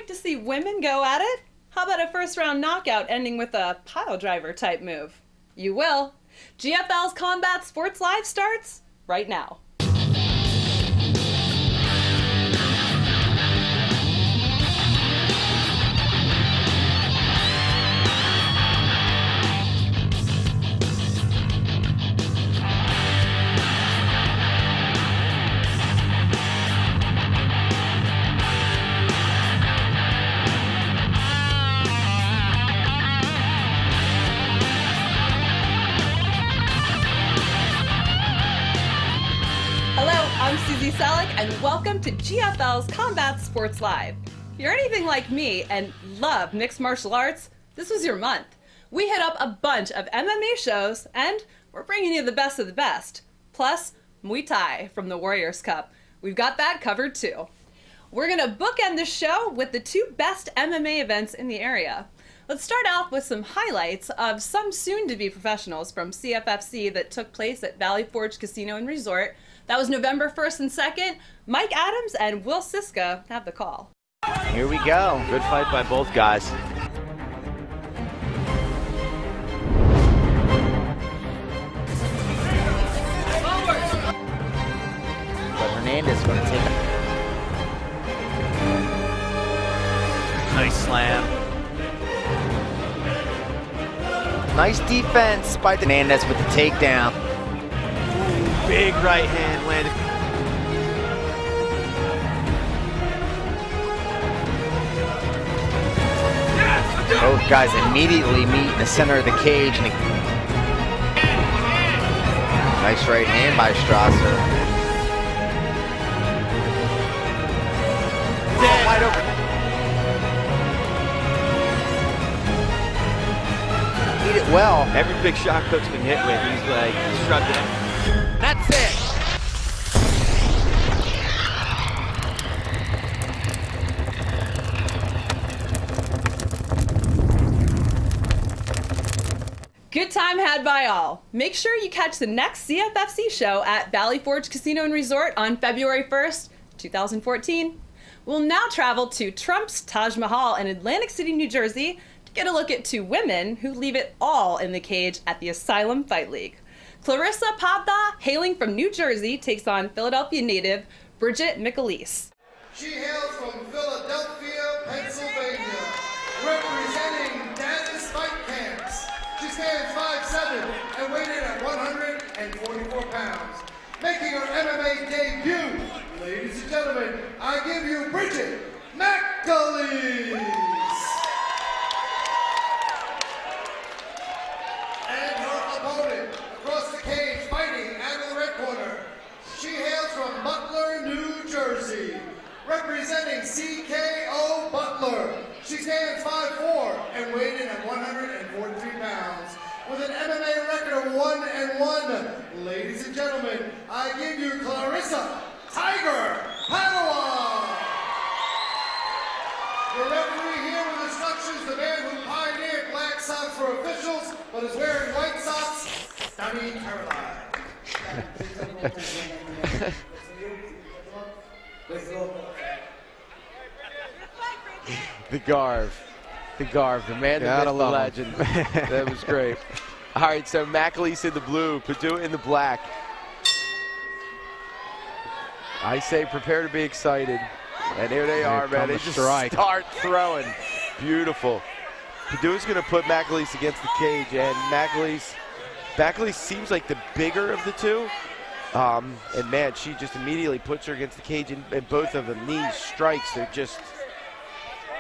to see women go at it? How about a first-round knockout ending with a pile-driver type move? You will. GFL's Combat Sports Live starts right now. And welcome to GFL's Combat Sports Live. If you're anything like me and love mixed martial arts, this was your month. We hit up a bunch of MMA shows and we're bringing you the best of the best. Plus, Muay Thai from the Warriors Cup. We've got that covered too. We're going to bookend the show with the two best MMA events in the area. Let's start off with some highlights of some soon-to-be professionals from CFFC that took place at Valley Forge Casino and Resort. That was November 1st and 2nd. Mike Adams and Will Siska have the call. Here we go. Good fight by both guys. But Hernandez is going to take it. Nice slam. Nice defense by Hernandez with the takedown. Big right hand landed. Both guys immediately meet in the center of the cage. And nice right hand by Strasser. Wide open. Eat it well. Every big shot Cook's been hit with, he's like shrugged it out. That's it. Good time had by all. Make sure you catch the next CFFC show at Valley Forge Casino and Resort on February 1st, 2014. We'll now travel to Trump's Taj Mahal in Atlantic City, New Jersey to get a look at two women who leave it all in the cage at the Asylum Fight League. Clarissa Pavda, hailing from New Jersey, takes on Philadelphia native Bridget McAleese. She hails from Philadelphia, Pennsylvania, representing Dallas Fight Camps. She stands 5'7" and weighed in at 144 pounds. Making her MMA debut, ladies and gentlemen, I give you Bridget McAleese. And her opponent, across the cage, fighting out of the red corner. She hails from Butler, New Jersey, representing CKO Butler. She stands 5'4" and weighed in at 143 pounds. With an MMA record of 1-1, ladies and gentlemen, I give you Clarissa Tiger Padawan. The referee here with instructions, the man who pioneered black socks for officials, but is wearing white socks, Danny Caroline. The Garv, the man, the myth, the legend. That was great. All right, so McAleese in the blue, Padua in the black. I say prepare to be excited. And here they are, man. They just start throwing. Beautiful. Padua's going to put McAleese against the cage, and McAleese seems like the bigger of the two. And man, she just immediately puts her against the cage, and both of them knees, strikes. They're just.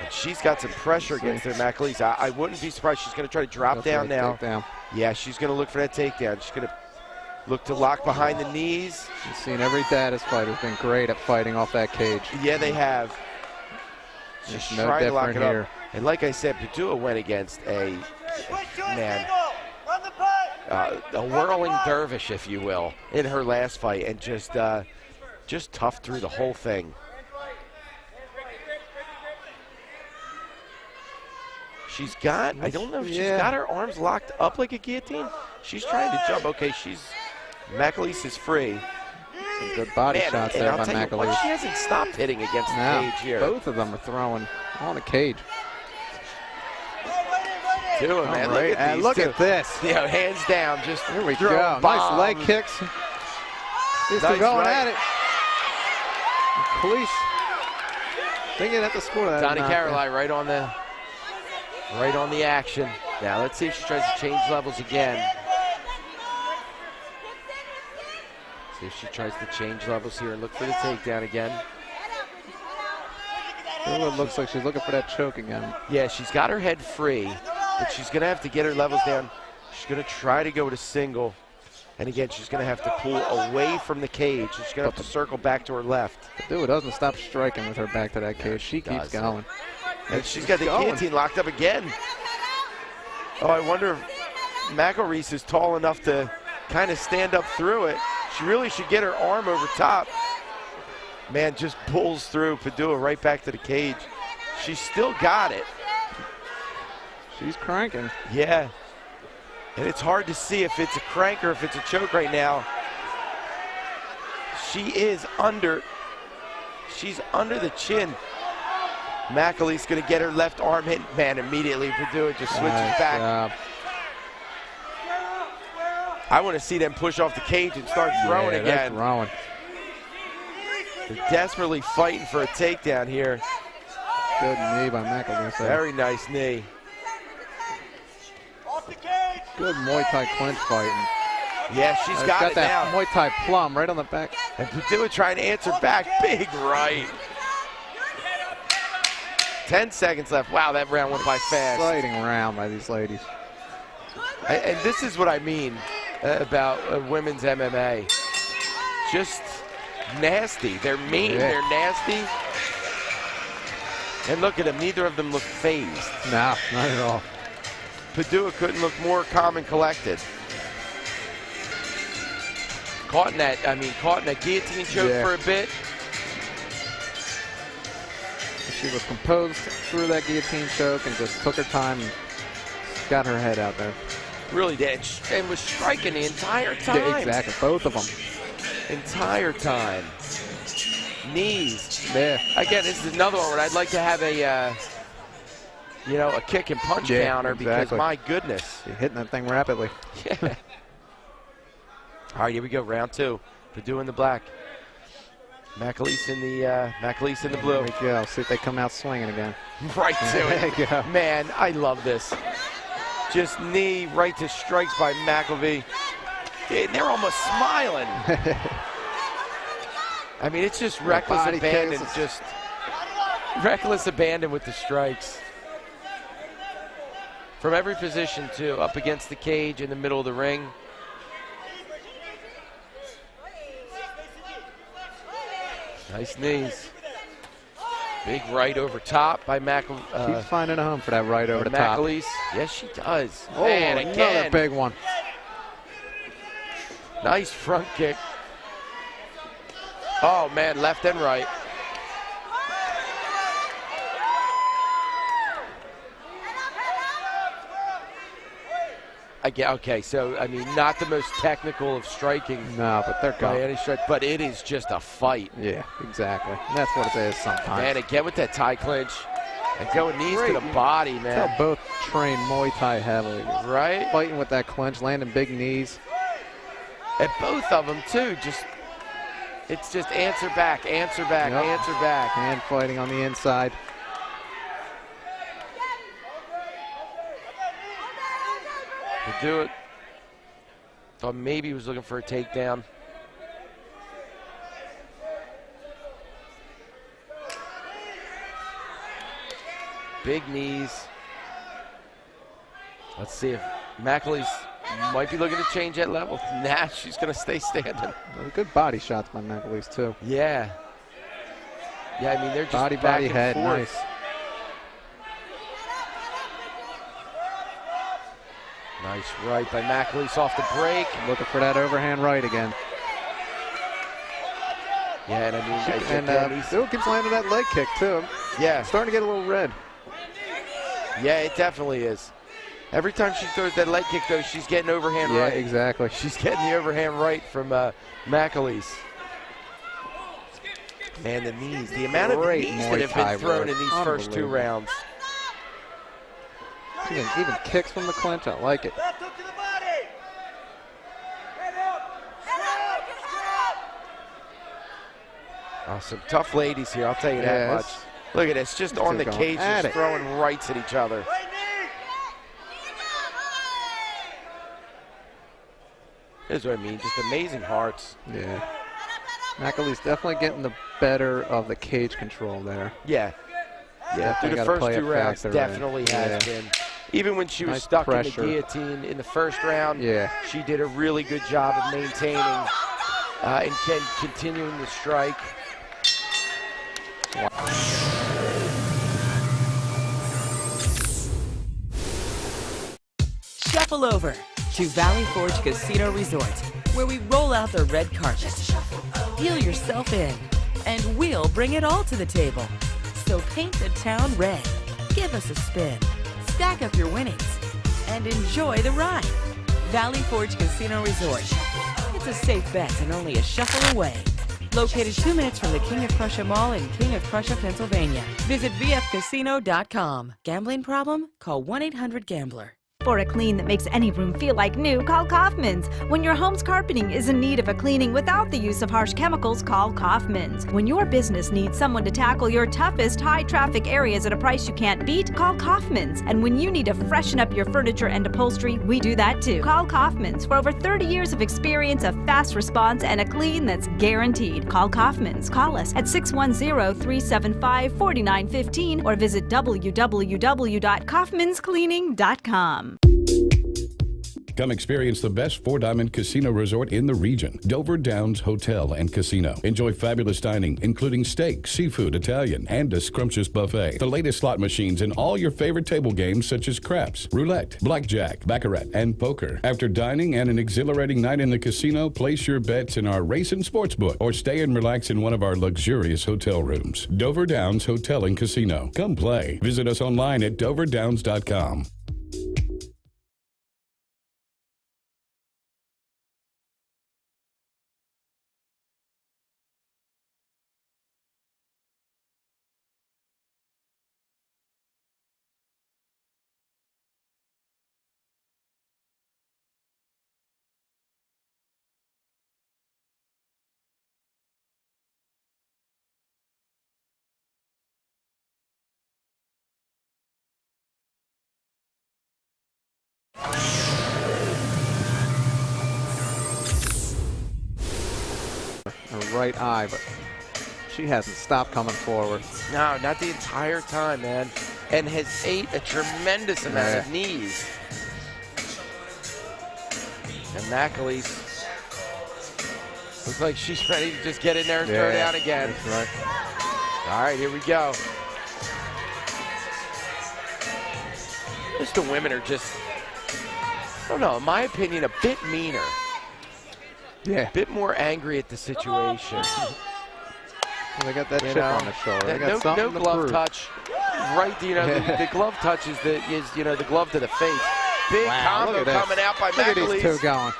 And she's got some pressure against her, McAleese. I wouldn't be surprised. She's going to try to drop down now. Yeah, she's going to look for that takedown. She's going to look to lock behind the knees. You've seen every Daddis fighter has been great at fighting off that cage. Yeah, they have. She's trying to lock it up. And like I said, Padua went against a whirling dervish, if you will, in her last fight, and just tough through the whole thing. She's got, I don't know if she's got her arms locked up like a guillotine. She's trying to jump. Okay, McAleese is free. Some good body Man, shots and there I'll by tell you what, McAleese. she hasn't stopped hitting against the Now, cage here. both of them are throwing on the cage. Do it, man. Look at these look two. at this. You know, hands down, just Here we throwing go. bombs. Nice leg kicks. These two Nice going right. at it. Police. They get at the score that. Donnie knockdown. Caroline right on the action. Now let's see if she tries to change levels again. See if she tries to change levels here and look for the takedown again. It looks like she's looking for that choke again. Yeah, she's got her head free, but she's going to have to get her levels down. She's going to try to go to single. And again, she's going to have to pull away from the cage. She's going to have to circle back to her left. Dude doesn't stop striking with her back to that cage. She keeps going. And she's got the guillotine locked up again. Oh, I wonder if McAleese is tall enough to kind of stand up through it. She really should get her arm over top. Man, just pulls through Padua right back to the cage. She's still got it. She's cranking. Yeah. And it's hard to see if it's a crank or if it's a choke right now. She's under the chin. McAleese gonna get her left arm hit. Man, immediately Padua just switches back. Job. I want to see them push off the cage and start throwing they're again. throwing. They're desperately fighting for a takedown here. Good knee by McAleese. Very nice knee. Good Muay Thai clinch fighting. Yeah, she's got it that now. Muay Thai plum right on the back. And Padua trying to answer back. Big right. 10 seconds left. Wow, that round went by fast. Exciting round by these ladies. And this is what I mean about women's MMA. Just nasty. They're mean. Yeah. They're nasty. And look at them. Neither of them look phased. No, not at all. Padua couldn't look more calm and collected. Caught in that guillotine choke for a bit. She was composed through that guillotine choke and just took her time and got her head out there. Really did. And was striking the entire time. Yeah, exactly. Both of them. Entire time. Knees. Yeah. Again, this is another one where I'd like to have a kick and punch counter because my goodness. You're hitting that thing rapidly. Yeah. All right, here we go. Round two. Padua in the black. McAleese in the blue. There we go. See if they come out swinging again. Right to There it. you go. Man, I love this. Just knee right to strikes by McAleese. And they're almost smiling. I mean, it's just reckless body abandon. kisses. Just reckless abandon with the strikes. From every position, too. Up against the cage in the middle of the ring. Nice knees. Big right over top by McAleese. Keeps finding a home for that right over the top. McAleese. Yes, she does. Oh, Man, another again. big one. Nice front kick. Oh, man, left and right. Again, okay, so, I mean, not the most technical of striking No, but they're by going. any stretch, but it is just a fight. Yeah, exactly. And that's what it is sometimes. Man, again with that tie clinch. And going knees to the Great. body, man. They'll both train Muay Thai heavily. Right? Fighting with that clinch, landing big knees. And both of them, too, it's just answer back, answer back, Yep. answer back. Hand fighting on the inside. To do it. Thought maybe he was looking for a takedown. Big knees. Let's see if McAleese might be looking to change that level. Nah, she's going to stay standing. Good body shots by McAleese, too. Yeah. Yeah, I mean, they're just Body, back and head, forth. nice. Nice right by McAleese off the break. Looking for that overhand right again. Yeah, and I mean, And still keeps landing that leg kick, too. yeah, Starting to get a little red. yeah, it definitely is. Every time she throws that leg kick, though, she's getting overhand Yeah, right. exactly. She's getting the overhand right from McAleese. Man, the knees. The amount of Great knees Muay that have been Thai thrown work. in these first 2 Unbelievable. rounds. Even kicks from the clinch. I like it. Oh, some tough ladies here, I'll tell you that Yeah, much. Look at this, just on the going cage, at just it. throwing rights at each other. This is what I mean, just amazing hearts. Yeah. McAlee's definitely getting the better of the cage control there. Yeah. Yeah, Definitely through the gotta first play 2 a rounds, factor in. definitely has Yeah. been. Even when she was Nice stuck pressure. in the guillotine in the first round, Yeah. she did a really good job of maintaining and continuing to strike. Shuffle over to Valley Forge Casino Resort, where we roll out the red carpet. Peel yourself in, and we'll bring it all to the table. So paint the town red, give us a spin, stack up your winnings, and enjoy the ride. Valley Forge Casino Resort. It's a safe bet and only a shuffle away. Located 2 minutes from the King of Prussia Mall in King of Prussia, Pennsylvania. Visit vfcasino.com. Gambling problem? Call 1-800-GAMBLER. For a clean that makes any room feel like new, call Kaufman's. When your home's carpeting is in need of a cleaning without the use of harsh chemicals, call Kaufman's. When your business needs someone to tackle your toughest high-traffic areas at a price you can't beat, call Kaufman's. And when you need to freshen up your furniture and upholstery, we do that too. Call Kaufman's. For over 30 years of experience, a fast response, and a clean that's guaranteed. Call Kaufman's. Call us at 610-375-4915 or visit www.kaufmanscleaning.com. Come experience the best four-diamond casino resort in the region, Dover Downs Hotel and Casino. Enjoy fabulous dining, including steak, seafood, Italian, and a scrumptious buffet. The latest slot machines and all your favorite table games such as craps, roulette, blackjack, baccarat, and poker. After dining and an exhilarating night in the casino, place your bets in our race and sports book or stay and relax in one of our luxurious hotel rooms. Dover Downs Hotel and Casino. Come play. Visit us online at doverdowns.com. Her right eye, but she hasn't stopped coming forward. No, not the entire time, man. And has ate a tremendous amount of knees. And McAleese looks like she's ready to just get in there and throw down again. That's right. All right, here we go. Just the women are just, I don't know, in my opinion, a bit meaner. Yeah. A bit more angry at the situation. Well, they got that You chip know, on the shoulder. They got no something to glove prove. touch. Right, the glove touch is the glove to the face. Big combo look at this. coming out by Look at these two McAleese. going.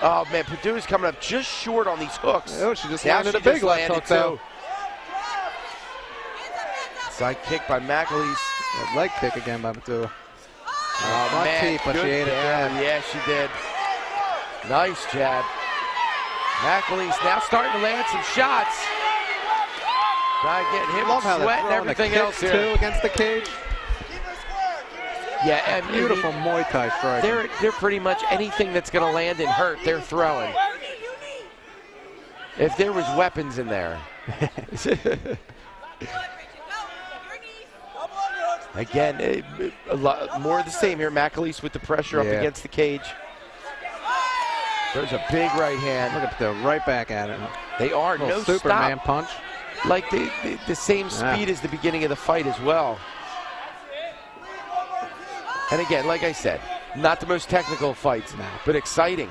Oh man, Padu's coming up just short on these hooks. Oh, she just Now landed she a big just left landed hook though. too. Side kick by McAleese. That leg kick again by Batu. Oh Front man, teeth, but good she ate it jab. down. Yeah, she did. Nice jab. McAleese now starting to land some shots. Trying to get him Love how sweat they're and throwing the everything kicks else here. too against the cage. Yeah, and Beautiful Muay Thai strike. They're pretty much anything that's going to land and hurt, they're throwing. If there was weapons in there. Again, a lot more of the same here. McAleese with the pressure up against the cage. There's a big right hand. Look at the right back at it. They are no Superman stop. punch. Like the same speed as the beginning of the fight as well. And again, like I said, not the most technical fights, but exciting.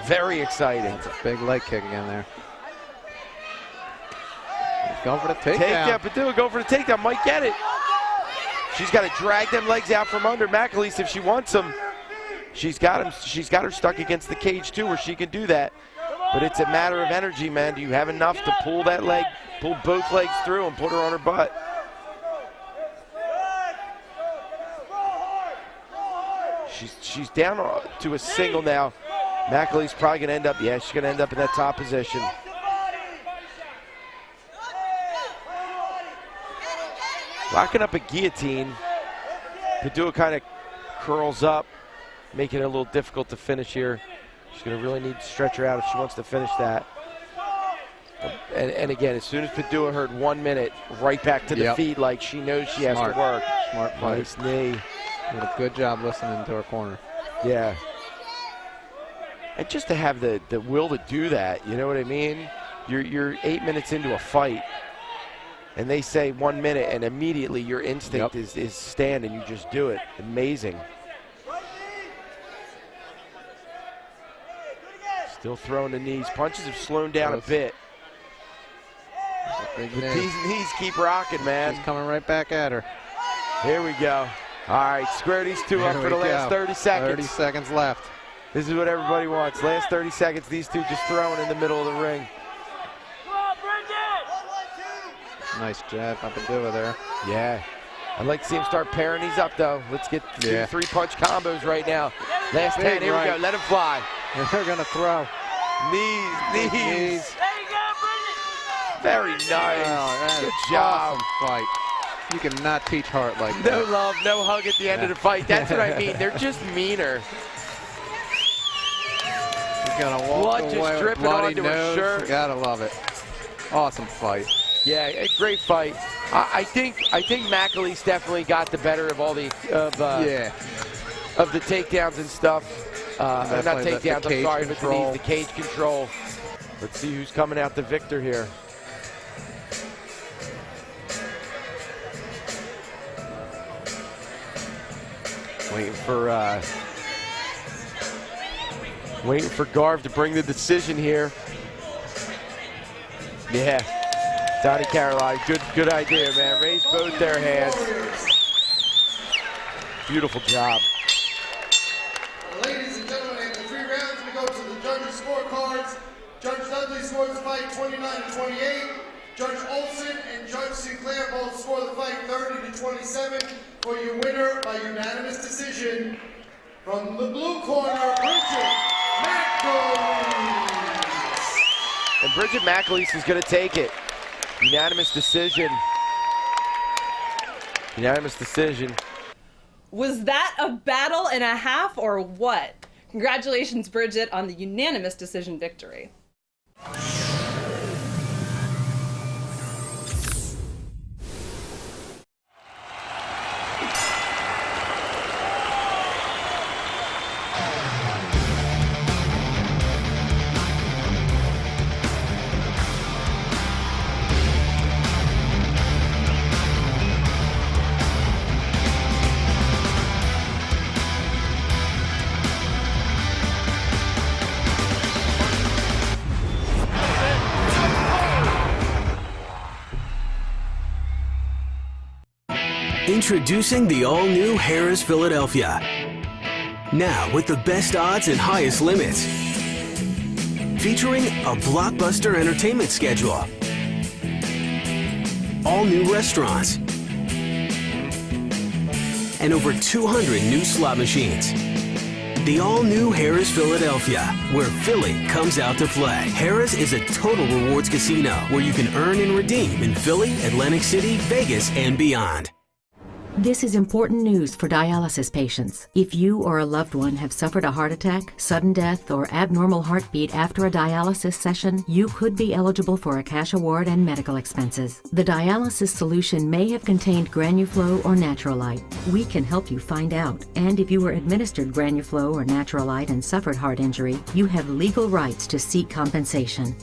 Very exciting. That's a big leg kick again there. He's going for the takedown. Takedown, Padu, go for the takedown, might get it. She's got to drag them legs out from under McAleese if she wants them. She's got her stuck against the cage too, where she can do that. But it's a matter of energy, man. Do you have enough to pull that leg, pull both legs through and put her on her butt? She's down to a single now. McAlee's probably going to end up, yeah, she's going to end up in that top position. Locking up a guillotine. Padua kind of curls up, making it a little difficult to finish here. She's going to really need to stretch her out if she wants to finish that. And again, as soon as Padua heard 1 minute, right back to the feet like she knows she has to work. Smart fight. Nice knee. Did a good job listening to her corner. Yeah. And just to have the will to do that, you know what I mean? You're 8 minutes into a fight, and they say 1 minute, and immediately your instinct is stand, and you just do it. Amazing. Still throwing the knees. Punches have slowed down a bit. But these knees keep rocking, man. She's coming right back at her. Here we go. All right, square these two up for the last 30 seconds. 30 seconds left. This is what everybody wants. Last 30 seconds, these two just throwing in the middle of the ring. Nice jab by Padua there. Yeah. I'd like to see him start pairing these up, though. Let's get 2 3-punch combos right now. Last 10, here we go. Let him fly. They're going to throw. Knees. Very nice. Oh, good job. Awesome fight. You cannot teach heart like that. No love, no hug at the end of the fight. That's what I mean. They're just meaner. She's gonna walk Blood away just with dripping bloody onto her nose. shirt. Gotta love it. Awesome fight. Yeah, a great fight. I think McAleese definitely got the better of all the of the takedowns and stuff. Not takedowns. I'm sorry, but the cage control. Let's see who's coming out the victor here. Waiting for Garv to bring the decision here. Yeah, Donnie Caroline, good idea, man. Raise both their hands. Beautiful job. Ladies and gentlemen, in the 3 rounds, we go to the judges' scorecards. Judge Dudley scores the fight 29-28. Judge Olson and Judge Sinclair both score the fight 30-27 for your winner by unanimous decision. From the blue corner, Bridget McAleese. And Bridget McAleese is going to take it. Unanimous decision. Unanimous decision. Was that a battle and a half or what? Congratulations, Bridget, on the unanimous decision victory. Introducing the all-new Harrah's Philadelphia. Now with the best odds and highest limits. Featuring a blockbuster entertainment schedule. All new restaurants. And over 200 new slot machines. The all-new Harrah's Philadelphia, where Philly comes out to play. Harrah's is a total rewards casino where you can earn and redeem in Philly, Atlantic City, Vegas, and beyond. This is important news for dialysis patients. If you or a loved one have suffered a heart attack, sudden death, or abnormal heartbeat after a dialysis session, you could be eligible for a cash award and medical expenses. The dialysis solution may have contained Granuflow or Naturalite. We can help you find out. And if you were administered Granuflow or Naturalite and suffered heart injury, you have legal rights to seek compensation.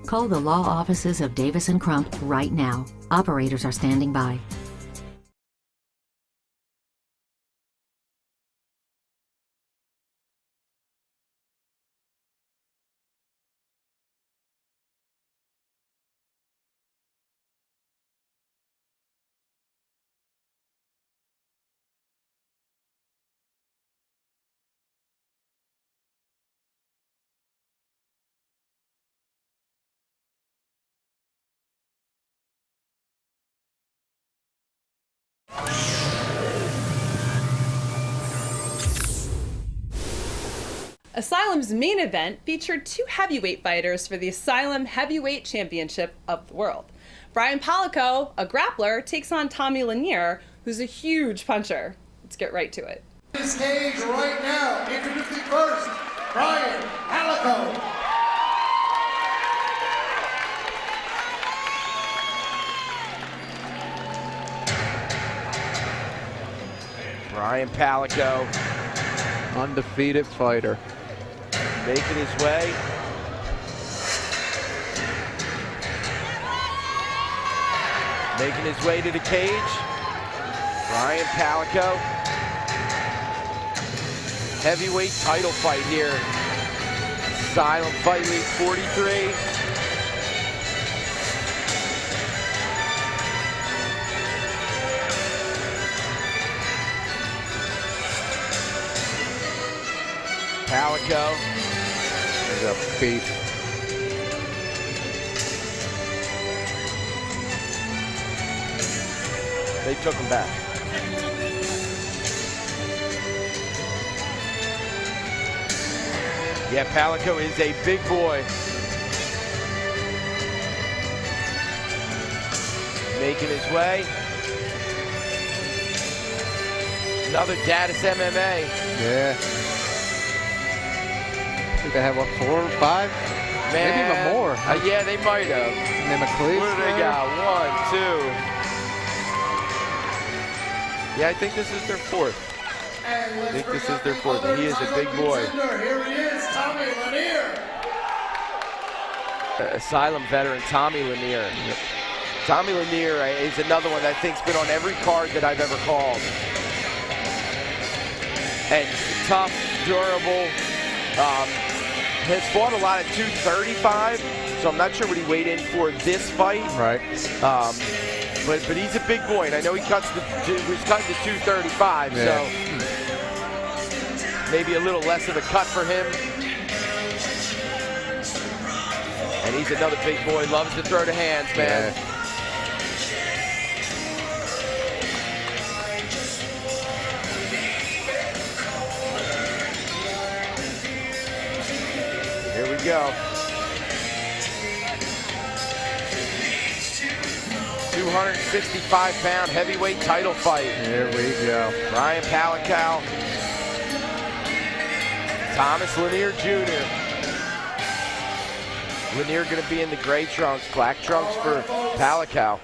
Call the law offices of Davis & Crump right now. Operators are standing by. Asylum's main event featured 2 heavyweight fighters for the Asylum Heavyweight Championship of the World. Brian Palico, a grappler, takes on Tommy Lanier, who's a huge puncher. Let's get right to it. This cage right now, introducing first, Brian Palico. Brian Palico, undefeated fighter, making his way. Making his way to the cage. Brian Palico. Heavyweight title fight here. Asylum Fight League 43. Palico. He's a beast. They took him back. Yeah, Palico is a big boy. Making his way. Another Datus MMA. Yeah. I think they have, what, 4 or 5? Man. Maybe even more. Yeah, they might have. And then McLeod. What do they got? 1, 2. Yeah, I think this is their 4th. I think this is their 4th. He is a big boy. Here he is, Tommy Lanier. Asylum veteran Tommy Lanier. Yep. Tommy Lanier is another one that I think's been on every card that I've ever called. And tough, durable. Has fought a lot at 235, so I'm not sure what he weighed in for this fight. Right. But he's a big boy, and I know he's cutting to 235, yeah. So maybe a little less of a cut for him. And he's another big boy, loves to throw the hands, man. Yeah. Here we go. 265-pound heavyweight title fight. Here we go. Brian Palico. Thomas Lanier Jr. Lanier going to be in the gray trunks, black trunks for Palico.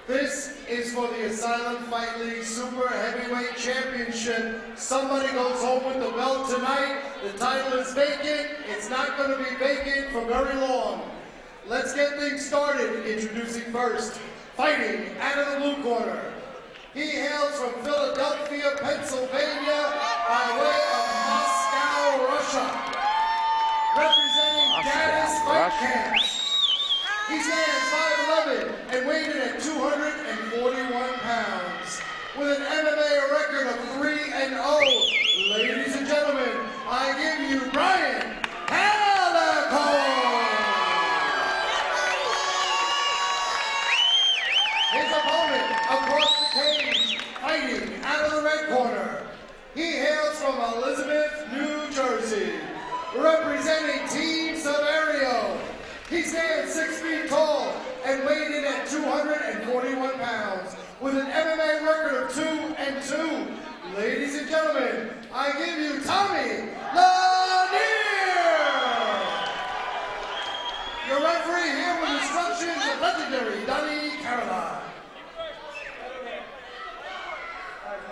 This is for the Asylum Fight League Super Heavyweight Championship. Somebody goes home with the belt tonight. The title is vacant. It's not going to be vacant for very long. Let's get things started. Introducing first, fighting out of the blue corner. He hails from Philadelphia, Pennsylvania, by way of Moscow, Russia. Representing Datus Fight Camps. He stands 5'11" and weighed in at 241 pounds. With an MMA record of 3-0. Ladies and gentlemen, I give you Brian Palico. His opponent across the cage, fighting out of the red corner. He hails from Elizabeth, New Jersey. Representing Team Severio. He stands 6 feet tall and weighed in at 241 pounds with an MMA record of 2-2. Ladies and gentlemen, I give you Tommy Lanier. Your referee here with instructions of legendary Donnie Caroline.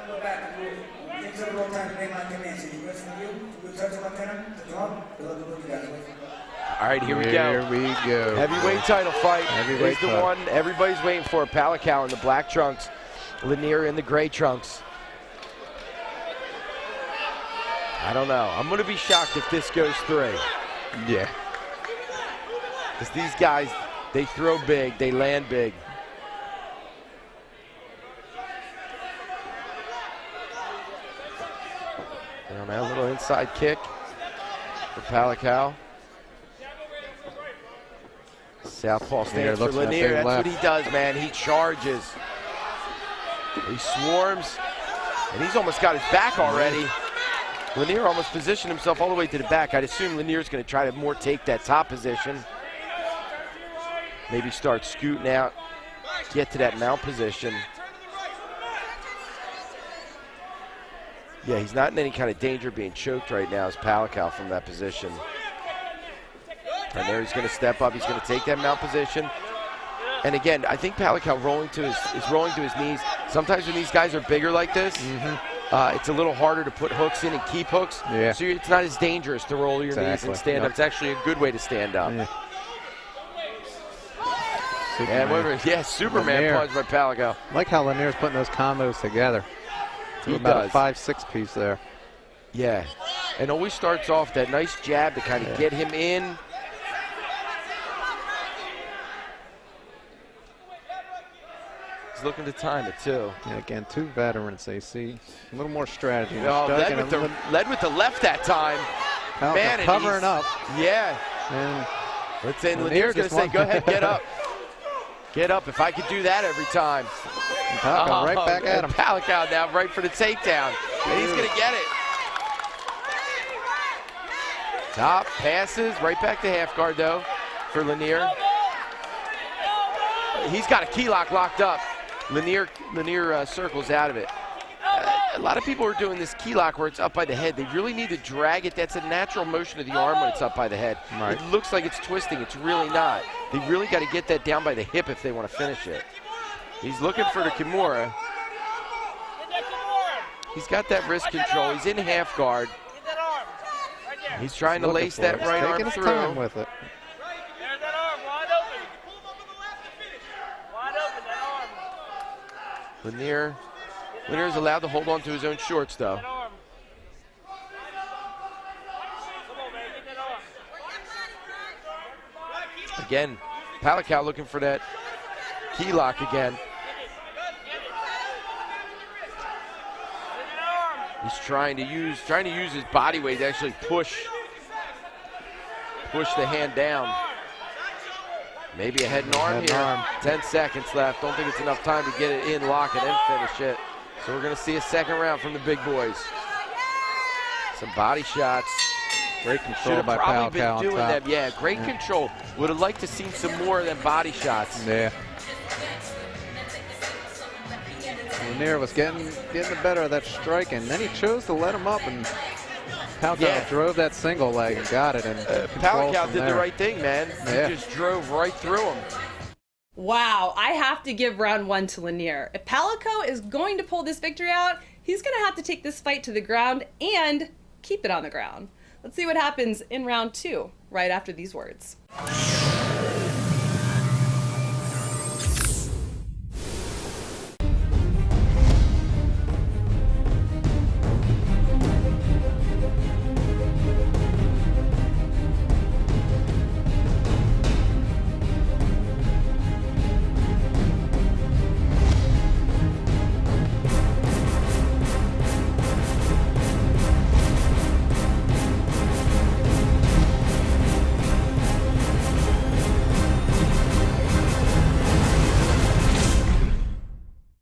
Go back to move. Things are wrong time to name my command. So you guys from you, you touch my pen, the drum, the guys. All right, here we go. Here we go. Heavyweight title fight. Heavyweight is the one everybody's waiting for. Palico in the black trunks, Lanier in the gray trunks. I don't know. I'm going to be shocked if this goes 3. Yeah. Because these guys, they throw big, they land big. A little inside kick for Palico. Southpaw stance for Lanier. That's what he does, man. He charges. He swarms. And he's almost got his back already. Lanier almost positioned himself all the way to the back. I'd assume Lanier's going to try to more take that top position. Maybe start scooting out, get to that mount position. Yeah, he's not in any kind of danger of being choked right now as Palical from that position. And there he's going to step up. He's going to take that mount position. And again, I think Palical is rolling to his knees. Sometimes when these guys are bigger like this, it's a little harder to put hooks in and keep hooks. Yeah. So it's not as dangerous to roll your knees and stand up. It's actually a good way to stand up. Yeah. Superman Lanier. punch by Palical. I like how Lanier's putting those combos together. He about does. a 5-6 piece there. Yeah, and always starts off that nice jab to kind of get him in. He's looking to time it too. Yeah, again, 2 veterans. They see a little more strategy. Led with the left that time. Man, covering up. Yeah. And let's say Lanier's going to say, go ahead, get up. Get up. If I could do that every time. Palical right back at him. Palical now right for the takedown. And he's going to get it. Top passes right back to half guard though for Lanier. He's got a key lock locked up. Lanier circles out of it. A lot of people are doing this key lock where it's up by the head. They really need to drag it. That's a natural motion of the arm when it's up by the head. Right. It looks like it's twisting. It's really not. They really got to get that down by the hip if they want to finish it. He's looking for the Kimura. He's got that wrist control. He's in half guard. He's trying to lace that right arm through. Time with it. There's that arm wide open. Wide open, that arm. Lanier's allowed to hold on to his own shorts though. Again, Palical looking for that key lock again. He's trying to use his body weight to actually push the hand down. Maybe a head and arm here. 10 seconds left. Don't think it's enough time to get it in, lock it, and finish it. So we're going to see a second round from the big boys. Some body shots. Great control by probably Palical been doing on top. them. Yeah, great control. Would have liked to see some more of them body shots. Yeah. Lanier was getting the better of that strike, and then he chose to let him up, and Palical drove that single leg and got it. And Palical did the right thing, man. Yeah. He just drove right through him. Wow, I have to give round 1 to Lanier. If Palical is going to pull this victory out, he's going to have to take this fight to the ground and keep it on the ground. Let's see what happens in round 2, right after these words.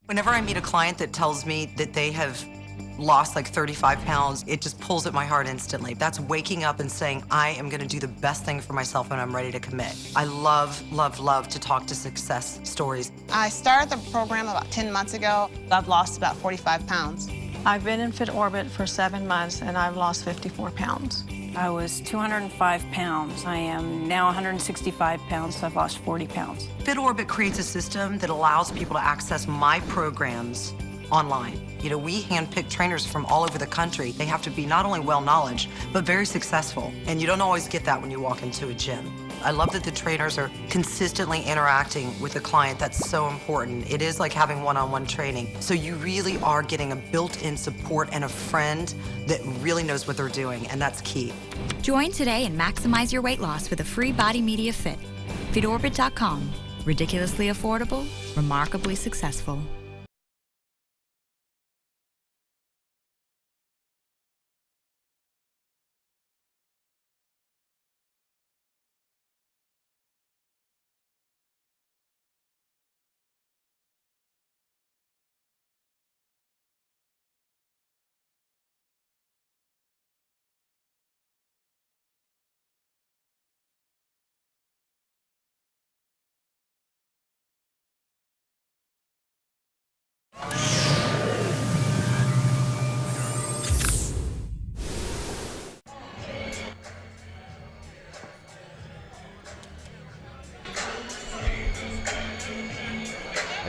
Whenever I meet a client that tells me that they have lost like 35 pounds, it just pulls at my heart instantly. That's waking up and saying, I am gonna do the best thing for myself when I'm ready to commit. I love, love, love to talk to success stories. I started the program about 10 months ago. I've lost about 45 pounds. I've been in Fit Orbit for 7 months and I've lost 54 pounds. I was 205 pounds. I am now 165 pounds, so I've lost 40 pounds. Fit Orbit creates a system that allows people to access my programs online. You know, we handpick trainers from all over the country. They have to be not only well-knowledge, but very successful. And you don't always get that when you walk into a gym. I love that the trainers are consistently interacting with the client. That's so important. It is like having one-on-one training. So you really are getting a built-in support and a friend that really knows what they're doing, and that's key. Join today and maximize your weight loss with a free Body Media Fit. FitOrbit.com. Ridiculously affordable, remarkably successful.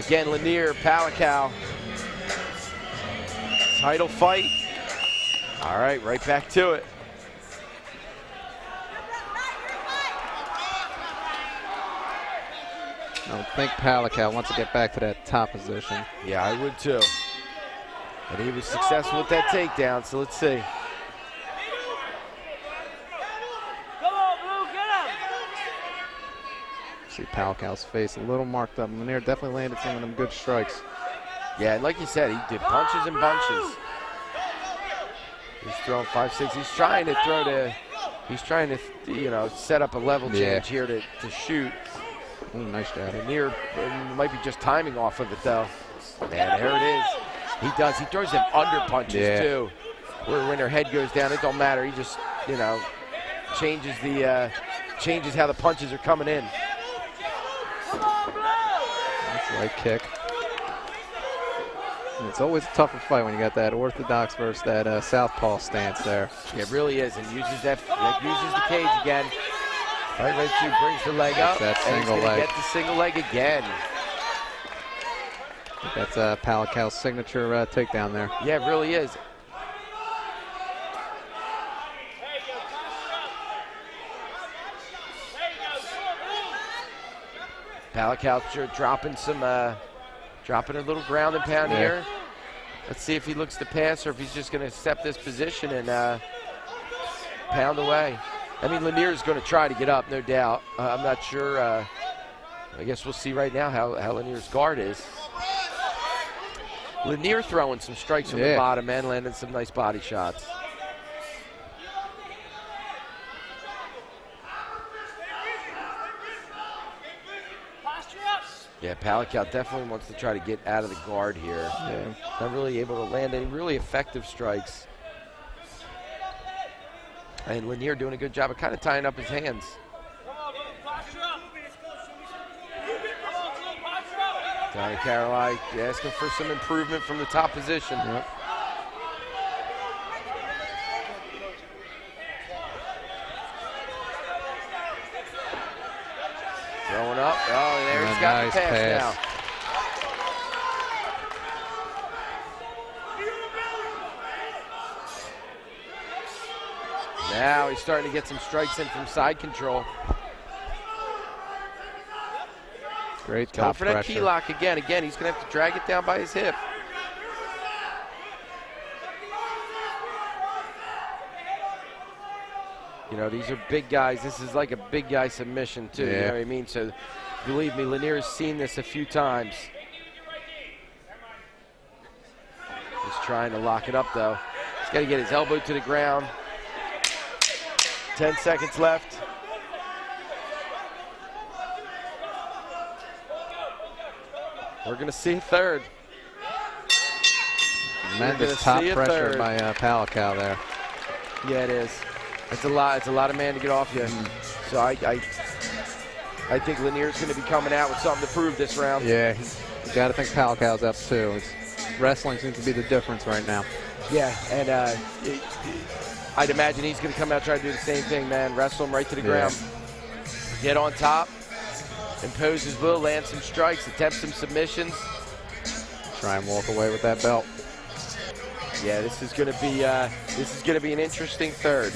Again, Lanier, Palicow. Title fight. All right, right back to it. I would think Palicow wants to get back to that top position. Yeah, I would too. And he was successful with that takedown, so let's see. See Palicow's face a little marked up. Lanier definitely landed some of them good strikes. Yeah, and like you said, he did punches and bunches. He's throwing 5-6. He's trying to throw to, he's trying to, you know, set up a level change here to shoot. Ooh, nice job. Lanier might be just timing off of it though. Man, there it is. He does. He throws them under punches too. Where when their head goes down, it don't matter. He just, you know, changes how the punches are coming in. That's a right kick. And it's always a tougher fight when you got that orthodox versus that southpaw stance there. Yeah, it really is, and uses that uses the cage again. Right, two brings the leg up. That single leg. Get the single leg again. That's Palicow's signature takedown there. Yeah, it really is. Palicow dropping a little ground and pound here. Let's see if he looks to pass or if he's just going to accept this position and pound away. I mean, Lanier's going to try to get up, no doubt. I'm not sure. I guess we'll see right now how Lanier's guard is. Lanier throwing some strikes from the bottom and landing some nice body shots. Yeah, Palicow definitely wants to try to get out of the guard here. Yeah. Not really able to land any really effective strikes. And Lanier doing a good job of kind of tying up his hands. Donnie Caroline asking for some improvement from the top position. Yep. Throwing up. Oh, there he's got the pass now. Now he's starting to get some strikes in from side control. Great top for that pressure. key lock again. Again, he's going to have to drag it down by his hip. You know, these are big guys. This is like a big guy submission, too. You know what I mean? So, believe me, Lanier has seen this a few times. He's trying to lock it up, though. He's got to get his elbow to the ground. 10 seconds left. We're going to see a third. Tremendous top pressure by Palicow there. Yeah, it is. It's a lot of man to get off you. So I think Lanier's going to be coming out with something to prove this round. Yeah, you got to think Palicow's up too. Wrestling seems to be the difference right now. Yeah, and I'd imagine he's going to come out and try to do the same thing, man. Wrestle him right to the ground. Get on top, impose his will, land some strikes, attempt some submissions. Try and walk away with that belt. Yeah, this is going to be an interesting third.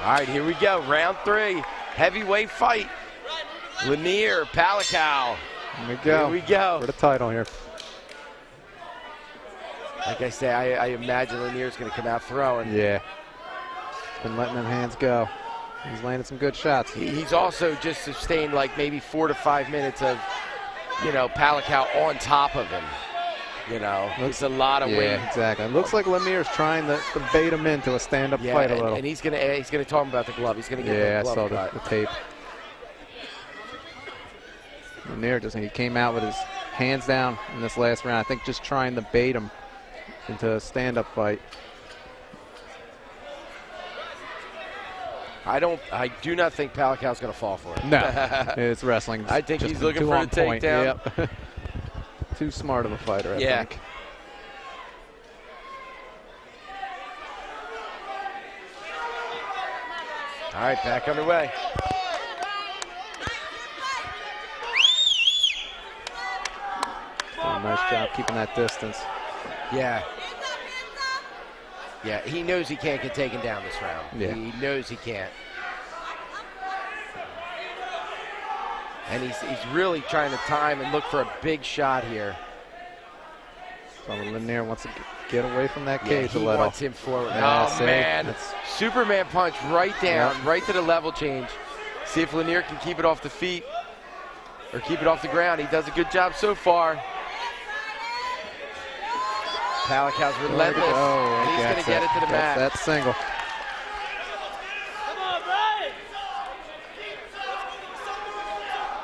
All right, here we go. Round 3, heavyweight fight. Lanier, Palicow. Here we go. Here we go. For the title here. Like I say, I imagine Lanier's going to come out throwing. Yeah. Been letting them hands go. He's landed some good shots. He's also just sustained like maybe 4 to 5 minutes of, you know, Palicow on top of him. You know, it's a lot of weight. Yeah, exactly. It looks like Lanier's trying to bait him into a stand-up fight a little. And he's gonna talk about the glove. He's gonna get the glove. Yeah, I saw the tape. Lanier he came out with his hands down in this last round. I think just trying to bait him into a stand-up fight. I do not think Palacau's going to fall for it. No, it's wrestling. I think Just he's looking too for on the point. takedown. Yep. Too smart of a fighter, I think. All right, back underway. Oh, nice job keeping that distance. Yeah. Yeah, he knows he can't get taken down this round. Yeah. He knows he can't. And he's really trying to time and look for a big shot here. So Lanier wants to get away from that Yeah, cage a he little. wants him forward. Yeah, oh, see? man. That's- Superman punch right down, Yep. right to the level change. See if Lanier can keep it off the feet or keep it off the ground. He does a good job so far. Palacau's relentless. Oh, and he's going to get it to the mat. That single.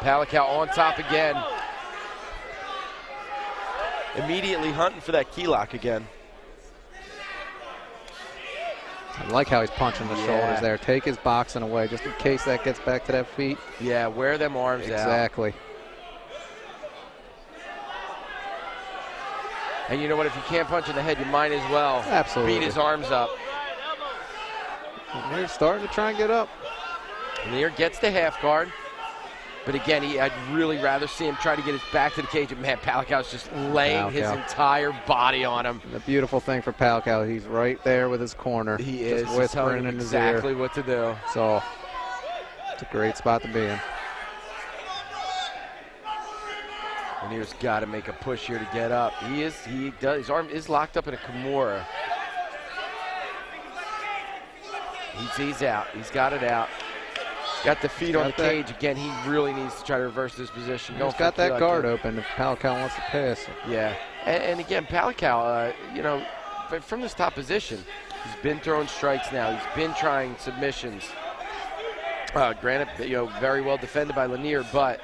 Palacau on top again. Immediately hunting for that key lock again. I like how he's punching the shoulders there. Take his boxing away just in case that gets back to that feet. Yeah, wear them arms out. Exactly. And you know what? If you can't punch in the head, you might as well Absolutely. beat his arms up. He's starting to try and get up. Lanier gets the half guard. But again, I'd really rather see him try to get his back to the cage. And man, Palacau's just laying his entire body on him. The beautiful thing for Palacau, he's right there with his corner. He just is whispering in his ear. exactly what to do. So it's a great spot to be in. Lanier's got to make a push here to get up. He does. His arm is locked up in a Kimura. He's out. He's got it out. Got the feet on the cage. Again, he really needs to try to reverse this position. He's got that guard open if Palacau wants to pass. Yeah. And again, Palacau, you know, from this top position, he's been throwing strikes now. He's been trying submissions. Granted, you know, very well defended by Lanier, but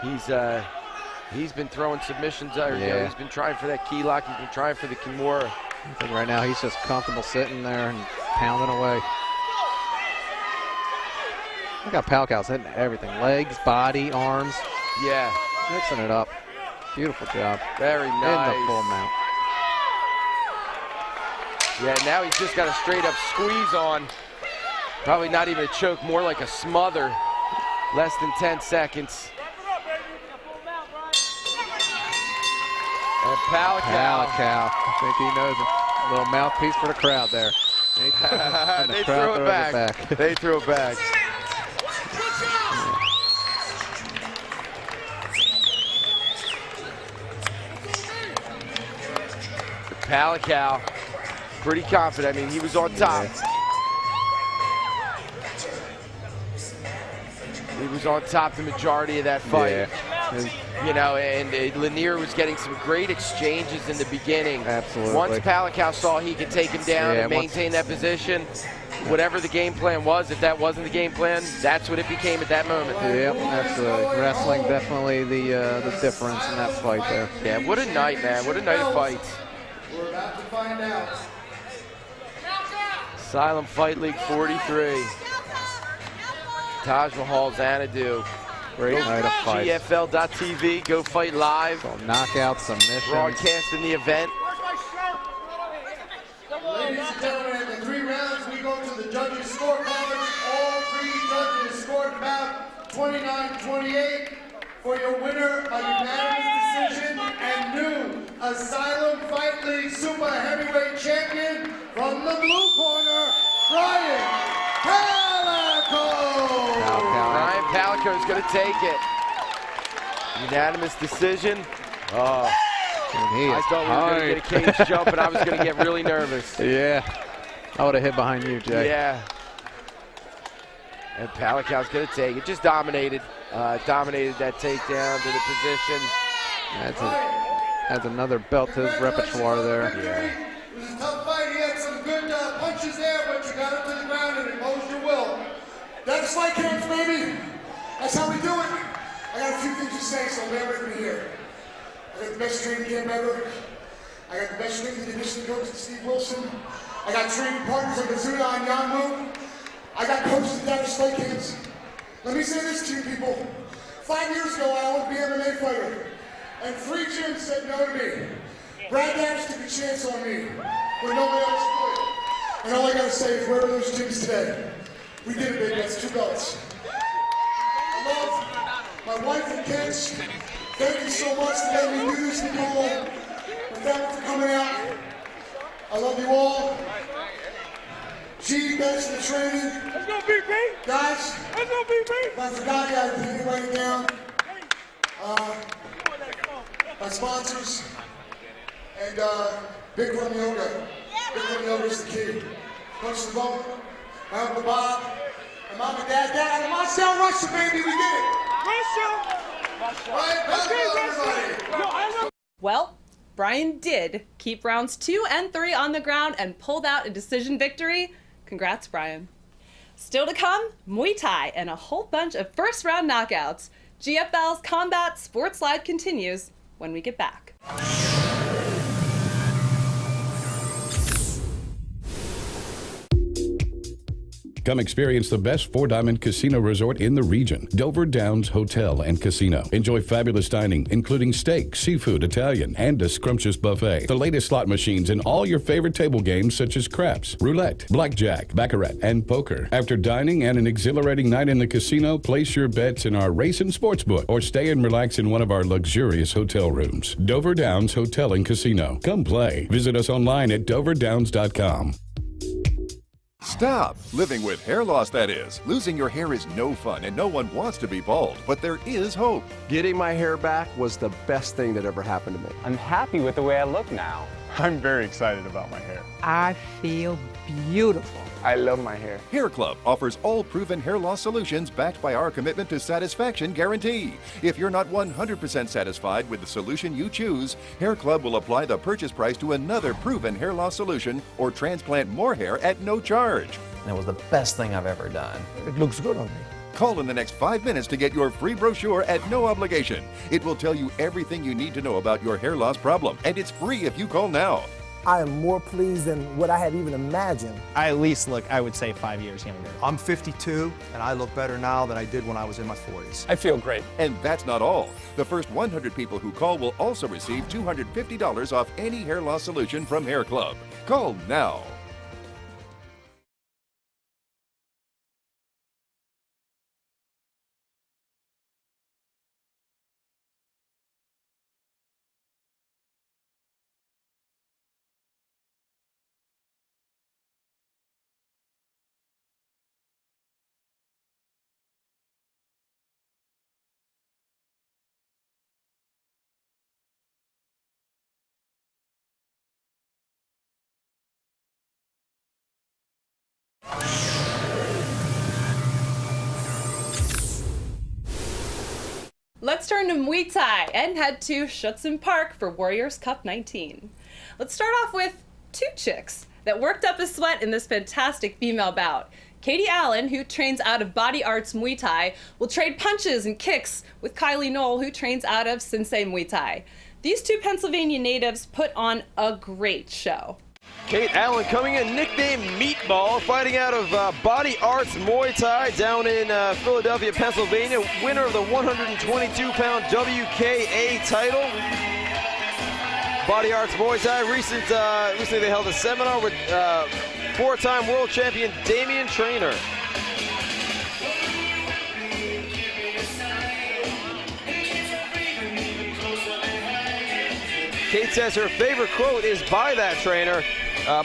he's been throwing submissions. You know, he's been trying for that key lock. He's been trying for the Kimura. I think right now he's just comfortable sitting there and pounding away. Look how Palacau's hitting everything. Legs, body, arms. Yeah. Mixing it up. Beautiful job. Very nice. In the full mount. Yeah, now he's just got a straight up squeeze on. Probably not even a choke, more like a smother. Less than 10 seconds. And Palacau. I think he knows it. A little mouthpiece for the crowd there. And the They crowd threw it throws back. They threw it back. Palacau, pretty confident. I mean, he was on top. He was on top the majority of that fight. You know, and Lanier was getting some great exchanges in the beginning. Absolutely. Once Palacau saw he could take him down and maintain that position, whatever the game plan was, if that wasn't the game plan, that's what it became at that moment. Yep, absolutely. Wrestling definitely the difference in that fight there. Yeah, what a night, man. What a night of fights. We're about to find out. Asylum Fight League 43. Taj Mahal, Xanadu. Great night of fights. GFL.TV, go fight live. So knockout submissions. Broadcasting the event. Ladies and gentlemen, in the 3 rounds, we go to the judges' scorecards. All 3 judges scored about 29-28 for your winner, a unanimous decision, and new Asylum Fight League Super Heavyweight Champion from the blue corner, Brian Palacau. Brian Palacau is going to take it. Unanimous decision. Oh, I thought we were going to get a cage jump, and I was going to get really nervous. Yeah, I would have hit behind you, Jay. Yeah. And Palacau's going to take it. Just dominated that takedown to the position. Adds another belt to his repertoire there. Yeah. It was a tough fight. He had some good punches there, but you got him to the ground and imposed your will. That's fight camps, baby. That's how we do it. I got a few things to say, so bear with me here. I got the best training camp ever. I got the best strength and conditioning coach, Steve Wilson. I got training partners like Azuna and Yanmu. I got coaches down to slay kids. Let me say this to you people. 5 years ago, I wanted to be an MMA fighter. And 3 gyms said no to me. Brad Davis took a chance on me when nobody else could. And all I gotta say is, where are those gyms today? We did it, baby. That's 2 belts. I love my wife and kids. Thank you so much for letting me do this, Nicole. And thank you for coming out. I love you all. G, thanks for the training. Let's go, BP. Guys, Let's go, BP. if I forgot you, I didn't write it down. My sponsors, and Bikram Yoga. Bikram Yoga is the key. Coach Savone, my Uncle Bob, and Mom and Dad, and Marcel Russia, baby, we did it. Russia. Right, let's go, everybody. Well, Brian did keep rounds 2 and 3 on the ground and pulled out a decision victory. Congrats, Brian. Still to come, Muay Thai and a whole bunch of first-round knockouts. GFL's Combat Sports Live continues when we get back. Come experience the best four-diamond casino resort in the region, Dover Downs Hotel and Casino. Enjoy fabulous dining, including steak, seafood, Italian, and a scrumptious buffet. The latest slot machines and all your favorite table games such as craps, roulette, blackjack, baccarat, and poker. After dining and an exhilarating night in the casino, place your bets in our race and sports book or stay and relax in one of our luxurious hotel rooms. Dover Downs Hotel and Casino. Come play. Visit us online at doverdowns.com. Stop living with hair loss, that is. Losing your hair is no fun and no one wants to be bald, but there is hope. Getting my hair back was the best thing that ever happened to me. I'm happy with the way I look now. I'm very excited about my hair. I feel beautiful. I love my hair. Hair Club offers all proven hair loss solutions backed by our commitment to satisfaction guarantee. If you're not 100% satisfied with the solution you choose, Hair Club will apply the purchase price to another proven hair loss solution or transplant more hair at no charge. That was the best thing I've ever done. It looks good on me. Call in the next 5 minutes to get your free brochure at no obligation. It will tell you everything you need to know about your hair loss problem, and it's free if you call now. I am more pleased than what I had even imagined. I at least look, I would say, 5 years younger. I'm 52, and I look better now than I did when I was in my 40s. I feel great. And that's not all. The first 100 people who call will also receive $250 off any hair loss solution from Hair Club. Call now. Let's turn to Muay Thai and head to Schutzen Park for Warriors Cup 19. Let's start off with 2 chicks that worked up a sweat in this fantastic female bout. Katie Allen, who trains out of Body Arts Muay Thai, will trade punches and kicks with Kylie Knoll, who trains out of Sensei Muay Thai. These 2 Pennsylvania natives put on a great show. Kate Allen coming in, nicknamed Meatball, fighting out of Body Arts Muay Thai down in Philadelphia, Pennsylvania. Winner of the 122-pound WKA title. Body Arts Muay Thai. Recently they held a seminar with 4-time world champion Damian Traynor. Kate says her favorite quote is by that trainer,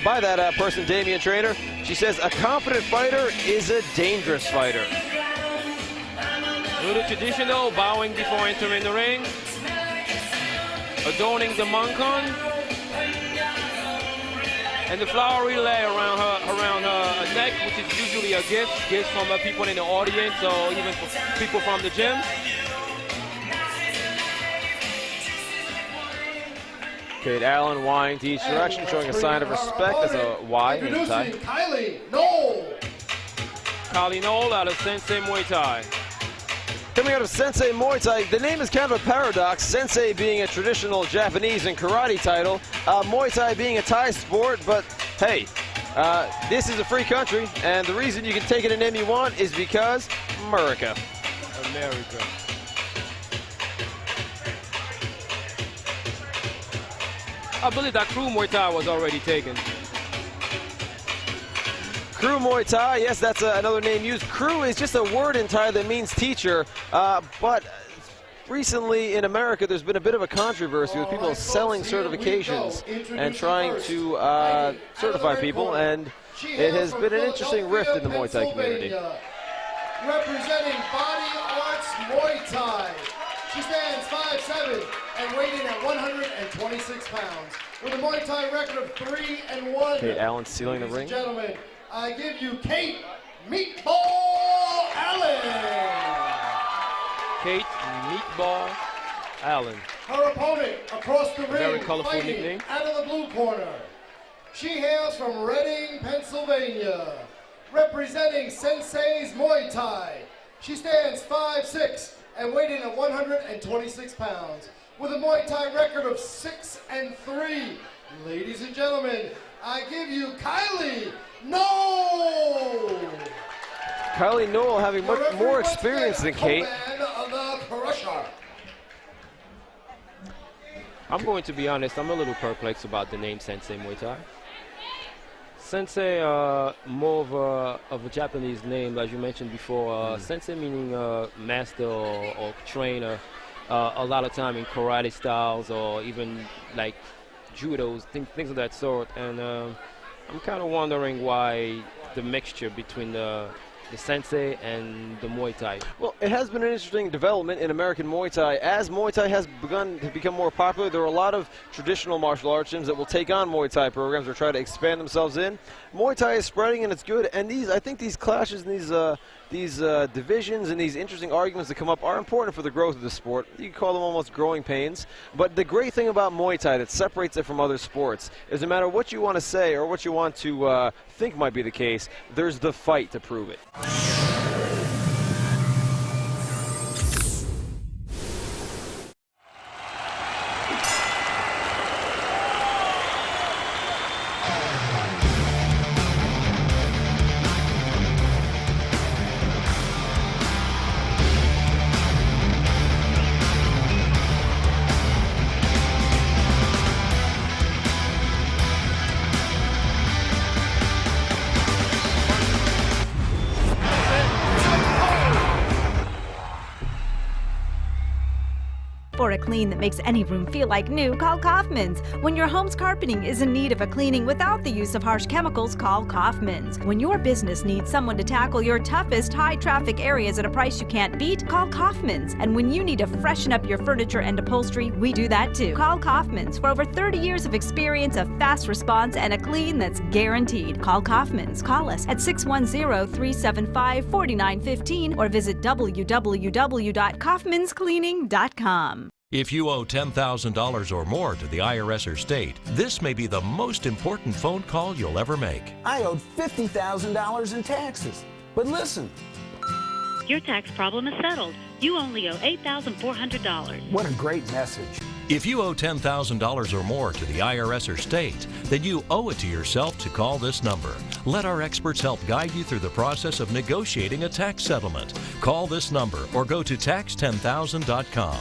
by that person, Damian Traynor. She says, "A confident fighter is a dangerous fighter." Do the traditional bowing before entering the ring, adorning the mankon, and the flower relay around her neck, which is usually a gift from people in the audience or even for people from the gym. Kate Allen wying to each direction, showing a sign of respect. That's a Y in Thai. Kylie Knoll. Kylie Knoll out of Sensei Muay Thai. Coming out of Sensei Muay Thai, the name is kind of a paradox. Sensei being a traditional Japanese and karate title, Muay Thai being a Thai sport, but hey, This is a free country, and the reason you can take it a name you want is because America. America. I believe that crew Muay Thai was already taken. Crew Muay Thai, yes, that's another name used. Crew is just a word in Thai that means teacher, but recently in America there's been a bit of a controversy with people selling certifications and trying to certify people, and it has been an interesting rift in the Muay Thai community. Representing Body Arts Muay Thai. She stands 5'7" and weighing at 126 pounds. With a Muay Thai record of 3-1. Kate Allen sealing the ring. Gentlemen, I give you Kate Meatball Allen. Kate Meatball Allen. Her opponent across the ring, Very colorful fighting nickname. out of the blue corner. She hails from Reading, Pennsylvania. Representing Sensei's Muay Thai. She stands 5'6" and weighing at 126 pounds. With a Muay Thai record of 6-3. Ladies and gentlemen, I give you Kylie Noel. Kylie Noel having much more experience than Kate. Of the Crusher. I'm going to be honest, I'm a little perplexed about the name Sensei Muay Thai. Sensei, more of a Japanese name, as you mentioned before. Sensei meaning master or trainer. A lot of time in karate styles or even like judos, things of that sort. And I'm kind of wondering why the mixture between the Sensei and the Muay Thai. Well, it has been an interesting development in American Muay Thai. As Muay Thai has begun to become more popular, there are a lot of traditional martial arts gyms that will take on Muay Thai programs or try to expand themselves in. Muay Thai is spreading and it's good, and I think these clashes and these divisions and these interesting arguments that come up are important for the growth of the sport. You can call them almost growing pains. But the great thing about Muay Thai that separates it from other sports is no matter what you want to say or what you want to think might be the case, there's the fight to prove it. For a clean that makes any room feel like new, call Kaufman's. When your home's carpeting is in need of a cleaning without the use of harsh chemicals, call Kaufman's. When your business needs someone to tackle your toughest high-traffic areas at a price you can't beat, call Kaufman's. And when you need to freshen up your furniture and upholstery, we do that too. Call Kaufman's. For over 30 years of experience, a fast response, and a clean that's guaranteed. Call Kaufman's. Call us at 610-375-4915 or visit www.kaufmanscleaning.com. If you owe $10,000 or more to the IRS or state, this may be the most important phone call you'll ever make. I owed $50,000 in taxes. But listen. Your tax problem is settled. You only owe $8,400. What a great message. If you owe $10,000 or more to the IRS or state, then you owe it to yourself to call this number. Let our experts help guide you through the process of negotiating a tax settlement. Call this number or go to tax10000.com.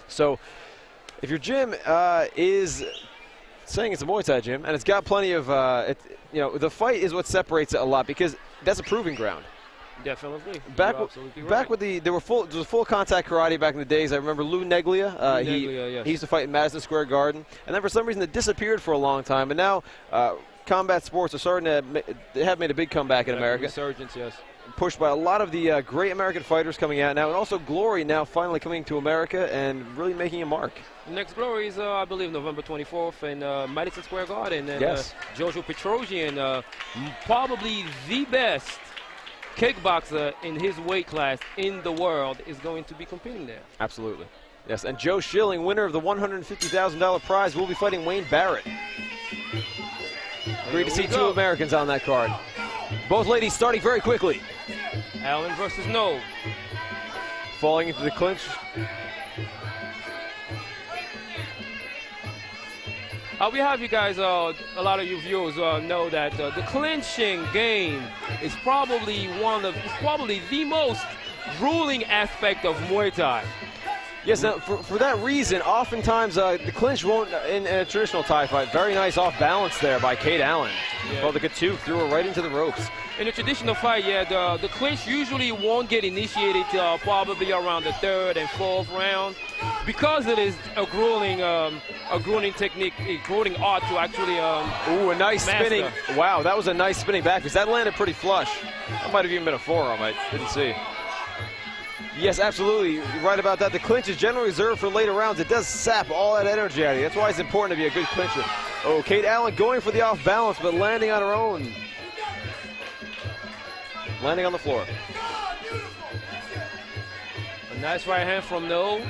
So if your gym is saying it's a Muay Thai gym and it's got plenty of, the fight is what separates it a lot because that's a proving ground. Definitely. Back right. with there was full contact karate back in the days. I remember Lou Neglia. Yes. He used to fight in Madison Square Garden, and then for some reason it disappeared for a long time. And now combat sports are starting to have made a big comeback in America. Resurgence, yes. pushed by a lot of the great American fighters coming out now, and also Glory now finally coming to America and really making a mark. The next Glory is, I believe, November 24th in Madison Square Garden. And yes. Jojo Petrosian, probably the best kickboxer in his weight class in the world, is going to be competing there. Absolutely. Yes, and Joe Schilling, winner of the $150,000 prize, will be fighting Wayne Barrett. Great to see two Americans on that card. Both ladies starting very quickly. Allen versus No. Falling into the clinch. We have you guys, a lot of you viewers know that the clinching game is probably the most grueling aspect of Muay Thai. Yes, now, for that reason, oftentimes the clinch won't, in a traditional Thai fight, very nice off balance there by Kate Allen. Yeah. Well, the Katook threw her right into the ropes. In a traditional fight, yeah, the clinch usually won't get initiated till probably around the third and fourth round, because it is a grueling technique, a grueling art to actually Ooh, a nice master. spinning. Wow, that was a nice spinning back, because that landed pretty flush. That might have even been a forearm, I didn't see. Yes, absolutely. You're right about that. The clinch is generally reserved for later rounds. It does sap all that energy out of you. That's why it's important to be a good clincher. Oh, Kate Allen going for the off balance, but landing on her own. Landing on the floor. A nice right hand from No.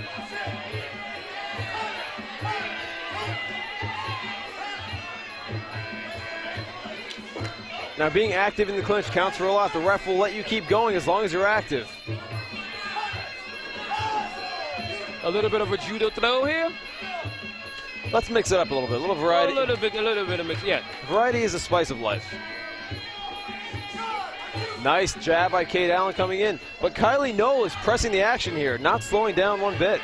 Now, being active in the clinch counts for a lot. The ref will let you keep going as long as you're active. A little bit of a judo throw here. Let's mix it up a little bit. A little variety. A little bit of mix. Yeah. Variety is the spice of life. Nice jab by Kate Allen coming in. But Kylie Noll is pressing the action here, not slowing down one bit.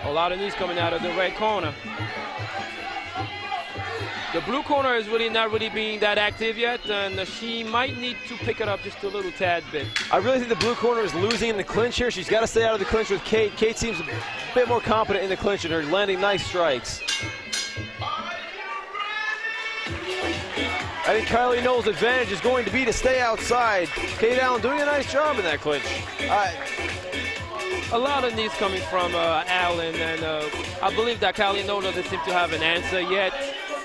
A lot of knees coming out of the red corner. The blue corner is really not being that active yet, and she might need to pick it up just a little tad bit. I really think the blue corner is losing in the clinch here. She's got to stay out of the clinch with Kate. Kate seems a bit more confident in the clinch and her landing nice strikes. I think Kylie Noll's advantage is going to be to stay outside. Kate Allen doing a nice job in that clinch. A lot of knees coming from Allen, and I believe that Kylie Noll doesn't seem to have an answer yet.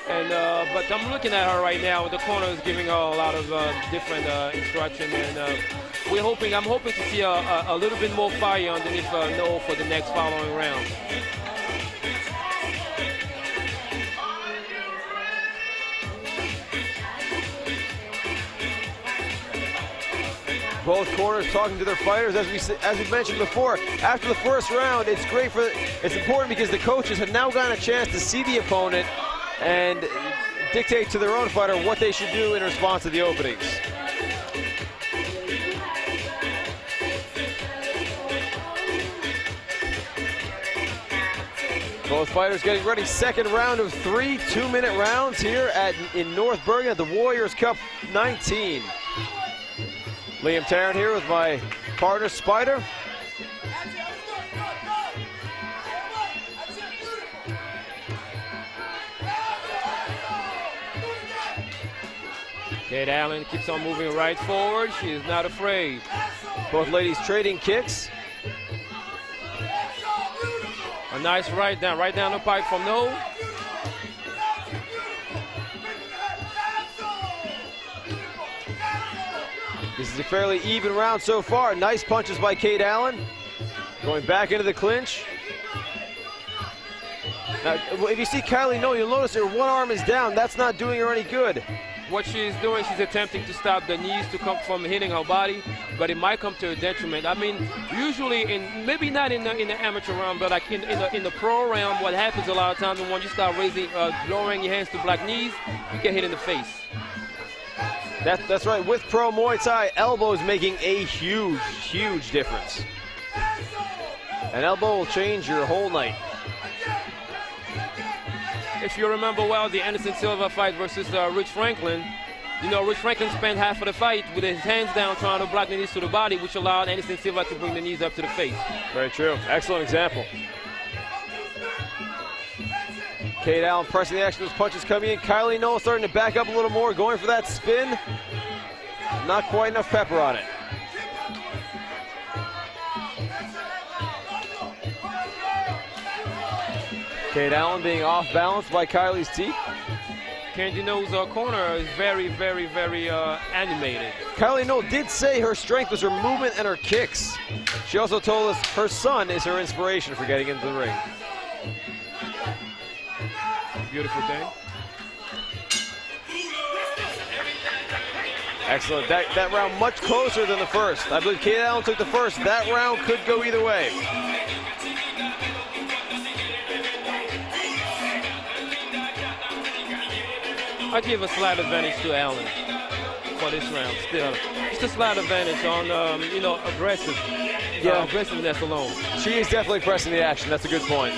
And but I'm looking at her right now. The corner is giving her a lot of different instruction, and I'm hoping to see a little bit more fire underneath No for the next following round. Both corners talking to their fighters, as we mentioned before. After the first round, it's important because the coaches have now gotten a chance to see the opponent and dictate to their own fighter what they should do in response to the openings. Both fighters getting ready. Second round of 3 2-minute rounds here in North Bergen at the Warriors Cup 19. Liam Tarrant here with my partner Spider. Kate Allen keeps on moving right forward. She is not afraid. Both ladies trading kicks. A nice right down the pipe from No. This is a fairly even round so far. Nice punches by Kate Allen. Going back into the clinch. Now, if you see Kylie Noll, you'll notice her one arm is down. That's not doing her any good. What she's doing, she's attempting to stop the knees to come from hitting her body, but it might come to her detriment. I mean, usually, maybe not in the amateur round, but like in the pro round, what happens a lot of times when you start lowering your hands to block knees, you get hit in the face. That's right. With pro Muay Thai, elbows making a huge, huge difference. An elbow will change your whole night. If you remember well, the Anderson Silva fight versus Rich Franklin, you know, Rich Franklin spent half of the fight with his hands down trying to block the knees to the body, which allowed Anderson Silva to bring the knees up to the face. Very true. Excellent example. Kate Allen pressing the action, those punches coming in. Kylie Noll starting to back up a little more, going for that spin. not quite enough pepper on it. Kate Allen being off balance by Kylie's teeth. Candy Knoll's corner is very, very, very animated. Kylie Knoll did say her strength was her movement and her kicks. She also told us her son is her inspiration for getting into the ring. Beautiful thing. Excellent. That round much closer than the first. I believe Kate Allen took the first. That round could go either way. I give a slight advantage to Allen for this round. Still, just a slight advantage on aggressiveness alone. She is definitely pressing the action. That's a good point.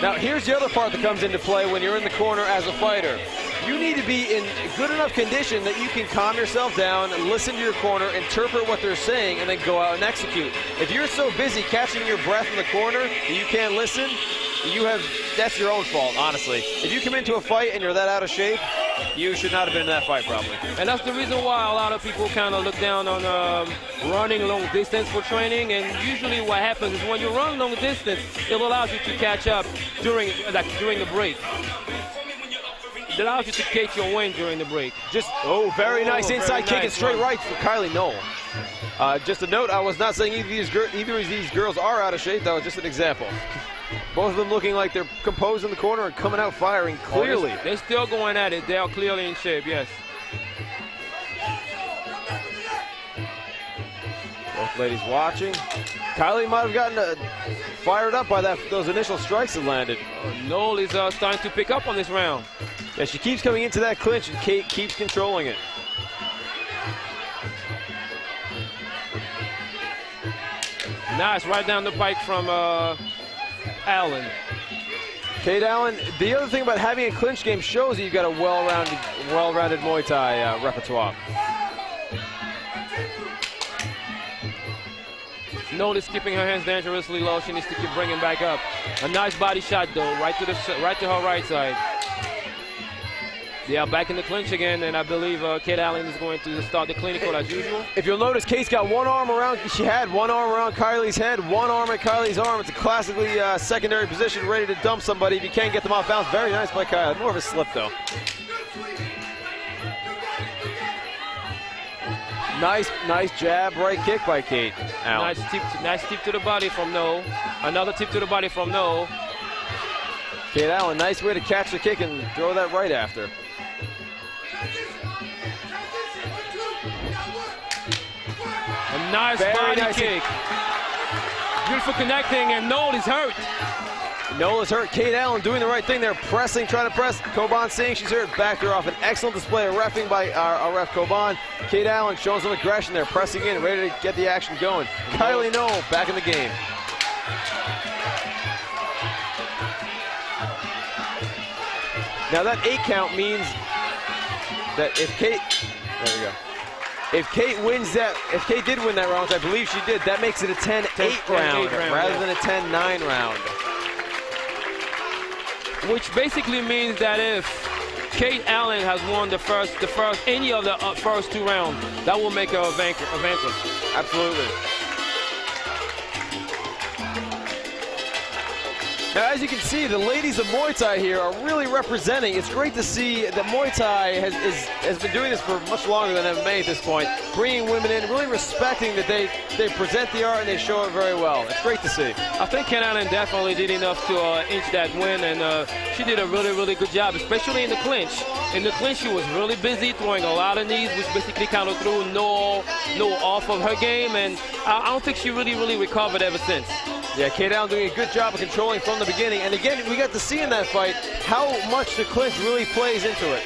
Now here's the other part that comes into play when you're in the corner as a fighter. You need to be in good enough condition that you can calm yourself down, listen to your corner, interpret what they're saying, and then go out and execute. If you're so busy catching your breath in the corner that you can't listen, that's your own fault, honestly. If you come into a fight and you're that out of shape, you should not have been in that fight, probably. And that's the reason why a lot of people kind of look down on running long distance for training. And usually what happens is when you run long distance, it allows you to catch up during the break. It allows you to catch your wind during the break. Very nice inside kick and straight right for Kylie Knoll. Just a note, I was not saying either of these girls are out of shape. That was just an example. Both of them looking like they're composed in the corner and coming out firing clearly. They're still going at it. They are clearly in shape, yes. Both ladies watching. Kylie might have gotten fired up by those initial strikes that landed. Knoll is starting to pick up on this round. Yeah, she keeps coming into that clinch and Kate keeps controlling it. Nice, right down the pike from Allen. Kate Allen, the other thing about having a clinch game shows that you've got a well-rounded Muay Thai repertoire. Knoll is keeping her hands dangerously low. She needs to keep bringing back up. A nice body shot though, right to her right side. Yeah, back in the clinch again, and I believe Kate Allen is going to start the clinical as usual. If you'll notice, Kate's got one arm around. She had one arm around Kylie's head, one arm at Kylie's arm. It's a classically secondary position, ready to dump somebody if you can't get them off balance. Very nice by Kylie. More of a slip though. Nice jab, right kick by Kate Allen. Nice tip to the body from Knoll. Another tip to the body from Knoll. Kate Allen, nice way to catch the kick and throw that right after. A nice body kick. Beautiful connecting, and Knoll is hurt. Knoll is hurt. Kate Allen doing the right thing there, pressing, trying to press. Coban seeing she's hurt, backed her off. An excellent display of reffing by our ref Coban. Kate Allen showing some aggression there, pressing in, ready to get the action going. Kylie Knoll back in the game. Now that 8 count means that if Kate, there we go. If Kate wins that, if Kate did win that round, which I believe she did, that makes it a 10-8 round rather than a 10-9 round. Which basically means that if Kate Allen has won any of the first 2 rounds, that will make her a vanquished. Absolutely. Now, as you can see, the ladies of Muay Thai here are really representing. It's great to see that Muay Thai has been doing this for much longer than MMA at this point, bringing women in, really respecting that they present the art and they show it very well. It's great to see. I think Kate Allen definitely did enough to inch that win, and she did a really, really good job, especially in the clinch. In the clinch, she was really busy, throwing a lot of knees, which basically kind of threw Knoll off of her game, and I don't think she really recovered ever since. Yeah, Kate Allen doing a good job of controlling from the beginning. And again, we got to see in that fight how much the clinch really plays into it.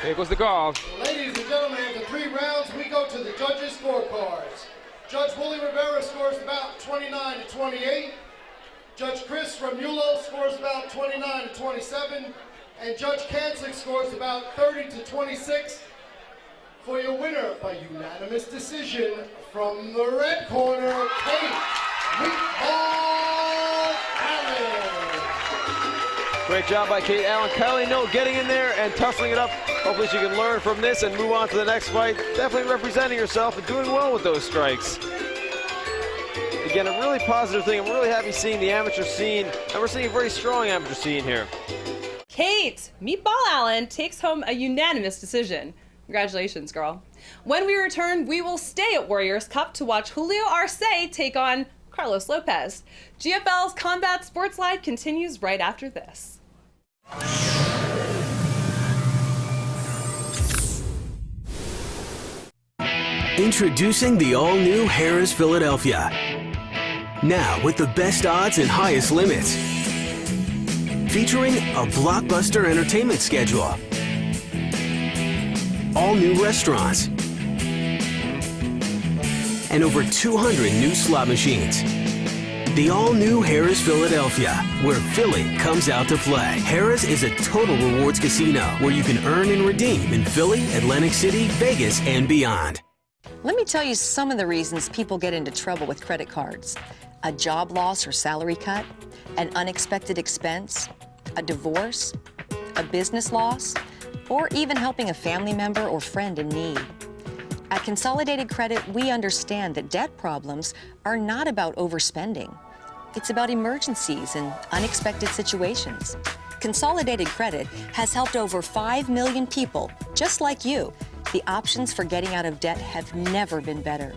Here goes the golf. Ladies and gentlemen, after 3 rounds, we go to the judges' scorecards. Judge Willie Rivera scores about 29-28. Judge Chris Romulo scores about 29-27. And Judge Kanslick scores about 30-26 for your winner by unanimous decision from the red corner, Kate Meatball Allen. Great job by Kate Allen. Kylie No getting in there and tussling it up. Hopefully she can learn from this and move on to the next fight. Definitely representing herself and doing well with those strikes. Again, a really positive thing. I'm really happy seeing the amateur scene, and we're seeing a very strong amateur scene here. Kate Meatball Allen takes home a unanimous decision. Congratulations, girl. When we return, we will stay at Warriors Cup to watch Julio Arce take on Carlos Lopez. GFL's Combat Sports Live continues right after this. Introducing the all-new Harrah's Philadelphia. Now with the best odds and highest limits. Featuring a blockbuster entertainment schedule. All new restaurants. And over 200 new slot machines. The all-new Harrah's Philadelphia, where Philly comes out to play. Harrah's is a total rewards casino where you can earn and redeem in Philly, Atlantic City, Vegas, and beyond. Let me tell you some of the reasons people get into trouble with credit cards. A job loss or salary cut, an unexpected expense, a divorce, a business loss, or even helping a family member or friend in need. At Consolidated Credit, we understand that debt problems are not about overspending. It's about emergencies and unexpected situations. Consolidated Credit has helped over 5 million people, just like you. The options for getting out of debt have never been better.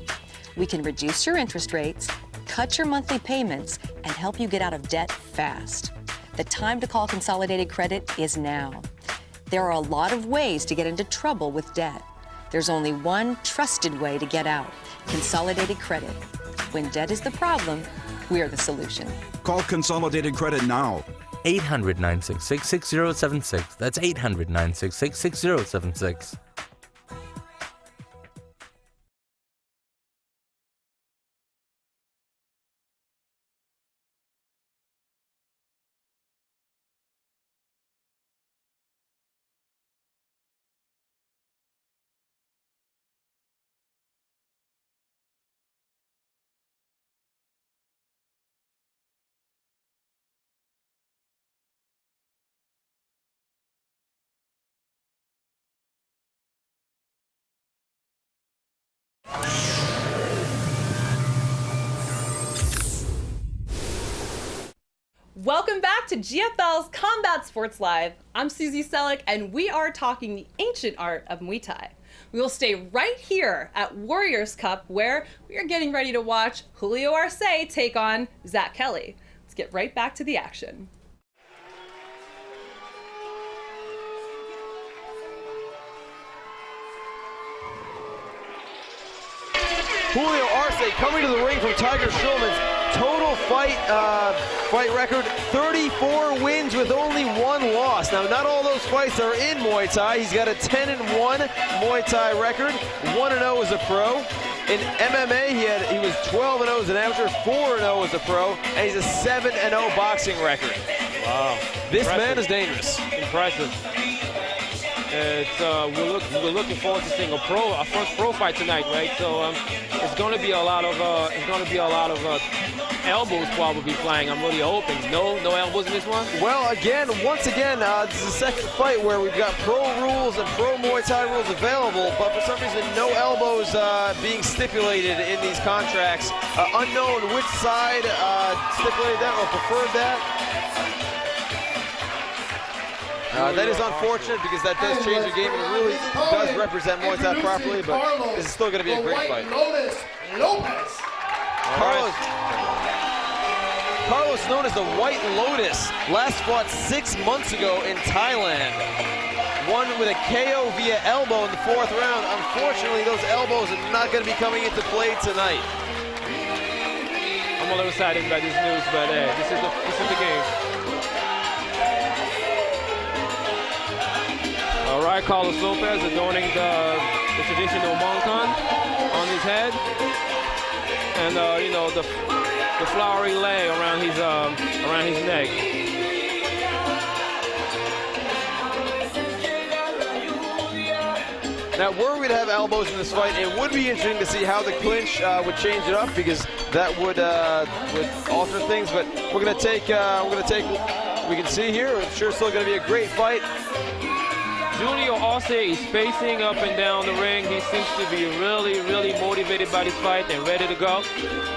We can reduce your interest rates, cut your monthly payments, and help you get out of debt fast. The time to call Consolidated Credit is now. There are a lot of ways to get into trouble with debt. There's only one trusted way to get out: Consolidated Credit. When debt is the problem, we're the solution. Call Consolidated Credit now. 800-966-6076. That's 800-966-6076. Welcome back to GFL's Combat Sports Live. I'm Susie Selleck, and we are talking the ancient art of Muay Thai. We will stay right here at Warriors Cup, where we are getting ready to watch Julio Arce take on Zach Kelly. Let's get right back to the action. Julio Arce coming to the ring from Tiger Schulman's total fight record, 34 wins with only 1 loss. Now, not all those fights are in Muay Thai. He's got a 10-1 Muay Thai record, 1-0 as a pro. In MMA, he was 12-0 as an amateur, 4-0 as a pro, and he's a 7-0 boxing record. Wow. This Impressive. man is dangerous. Impressive. We're looking forward to seeing our first pro fight tonight, right? So it's going to be a lot of elbows probably flying. I'm really hoping. No elbows in this one. Well, once again, this is the second fight where we've got pro rules and pro Muay Thai rules available, but for some reason, no elbows being stipulated in these contracts. Unknown which side stipulated that or preferred that. That is unfortunate because that does change the game and it really does represent Muay Thai properly, but this is still going to be a great fight. Carlos, known as the White Lotus, last fought 6 months ago in Thailand. Won with a KO via elbow in the 4th round. Unfortunately, those elbows are not going to be coming into play tonight. I'm a little saddened by this news, but this is the game. All right, Carlos Lopez adorning the traditional monkan on his head, and the flowery lei around his neck. Now, were we to have elbows in this fight, it would be interesting to see how the clinch would change it up, because that would alter things. But we're gonna take. We can see here. It's sure still gonna be a great fight. Julio Arce is pacing up and down the ring. He seems to be really, really motivated by this fight and ready to go.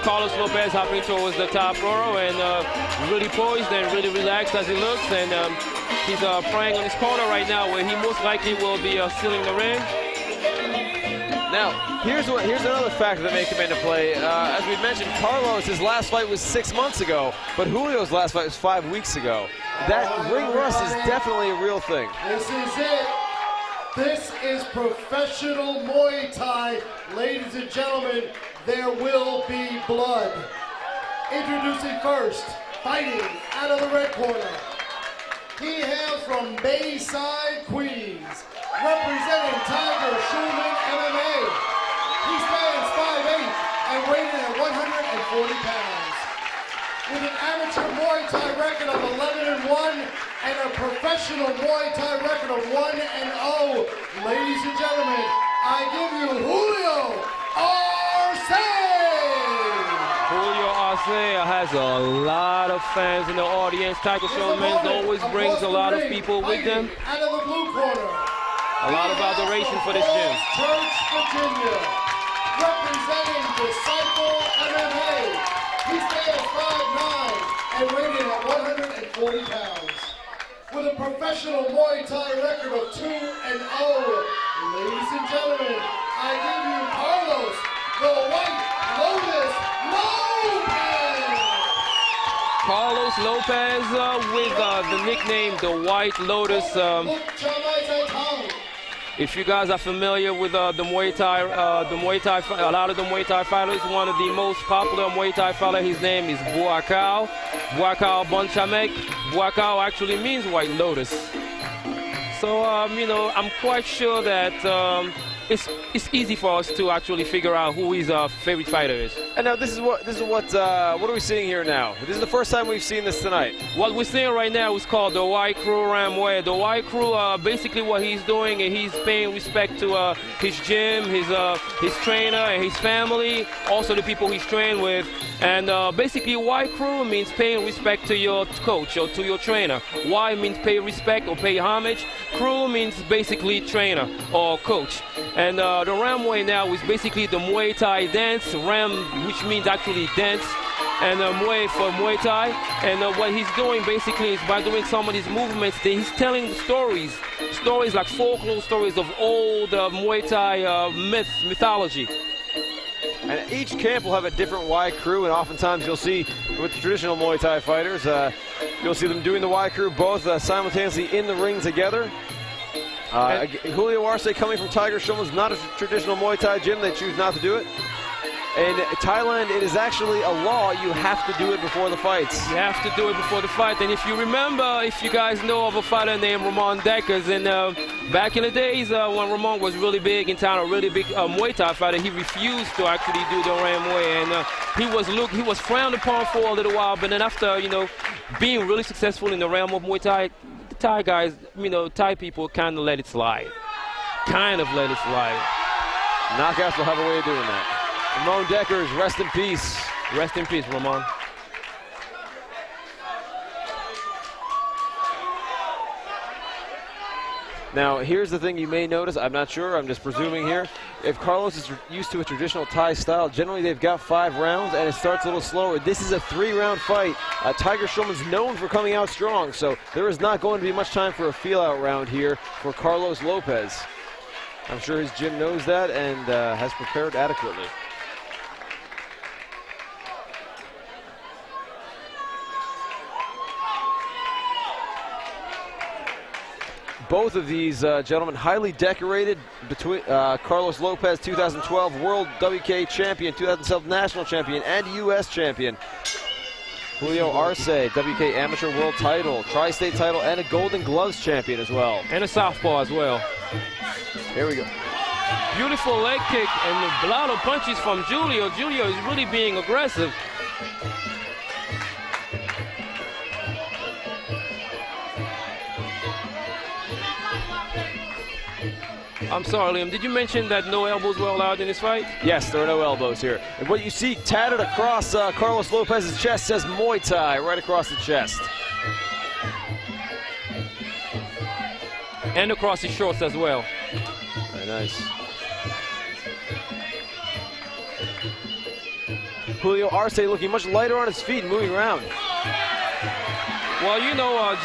Carlos Lopez hopping towards the top row and really poised and really relaxed as he looks. And he's praying on his corner right now, where he most likely will be sealing the ring. Now, here's another factor that may come into play. As we mentioned, Carlos, his last fight was 6 months ago, but Julio's last fight was 5 weeks ago. That ring rust is definitely a real thing. This is it. This is professional Muay Thai. Ladies and gentlemen, there will be blood. Introducing first, fighting out of the red corner. He hails from Bayside, Queens, representing Tiger Schulman MMA. He stands 5'8" and weighing at 140 pounds. With an amateur Muay Thai record of 11-1 and a professional Muay Thai record of 1-0, ladies and gentlemen, I give you Julio Arce! Julio Arce has a lot of fans in the audience. Tiger Schulman always brings a lot of people with them. Out of the blue corner, a lot of adoration for this gym. Church, Virginia, representing Disciple MMA. He stands 5'9" and weighing at 140 pounds. With a professional Muay Thai record of 2-0, ladies and gentlemen, I give you Carlos, the White Lotus Lopez. Carlos Lopez with the nickname the White Lotus. If you guys are familiar with the Muay Thai, a lot of the Muay Thai fighters, one of the most popular Muay Thai fighters, his name is Buakaw Bonchamek. Buakaw actually means White Lotus. So, you know, I'm quite sure that it's easy for us to actually figure out who his favorite fighter is. And now what are we seeing here now? This is the first time we've seen this tonight. What we're seeing right now is called the White Crew Ramway. The White Crew, basically what he's doing, is he's paying respect to his gym, his trainer, and his family, also the people he's trained with. And basically, White Crew means paying respect to your coach or to your trainer. Y means pay respect or pay homage. Crew means basically trainer or coach. And the Ramway now is basically the Muay Thai dance, Ram, which means actually dance, and Muay for Muay Thai. And what he's doing basically is by doing some of these movements, he's telling stories like folklore stories of old Muay Thai mythology. And each camp will have a different Y crew, and oftentimes you'll see with the traditional Muay Thai fighters, you'll see them doing the Y crew both simultaneously in the ring together. Julio Arce coming from Tiger Schulman's not a traditional Muay Thai gym. They choose not to do it. In Thailand, it is actually a law. You have to do it before the fights. You have to do it before the fight. And if you remember, if you guys know of a fighter named Ramon Dekkers, and back in the days when Ramon was really big in town, a really big Muay Thai fighter, he refused to actually do the Ramway, and he was frowned upon for a little while. But then after, you know, being really successful in the realm of Muay Thai, the Thai guys, you know, Thai people kind of let it slide. Knockouts will have a way of doing that. Ramon Dekkers, rest in peace. Rest in peace, Ramon. Now, here's the thing you may notice. I'm not sure. I'm just presuming here. If Carlos is used to a traditional Thai style, generally they've got 5 rounds, and it starts a little slower. This is a 3-round fight. Tiger Schulman's known for coming out strong, so there is not going to be much time for a feel-out round here for Carlos Lopez. I'm sure his gym knows that and has prepared adequately. Both of these gentlemen highly decorated. Between Carlos Lopez, 2012 World WK Champion, 2012 National Champion, and U.S. Champion. Julio Arce, WK Amateur World Title, Tri-State Title, and a Golden Gloves Champion as well. And a southpaw as well. Here we go. Beautiful leg kick and a lot of punches from Julio. Julio is really being aggressive. I'm sorry, Liam. Did you mention that no elbows were allowed in this fight? Yes, there are no elbows here. And what you see tatted across Carlos Lopez's chest says Muay Thai right across the chest. And across his shorts as well. Very nice. Julio Arce looking much lighter on his feet and moving around. Well, you know,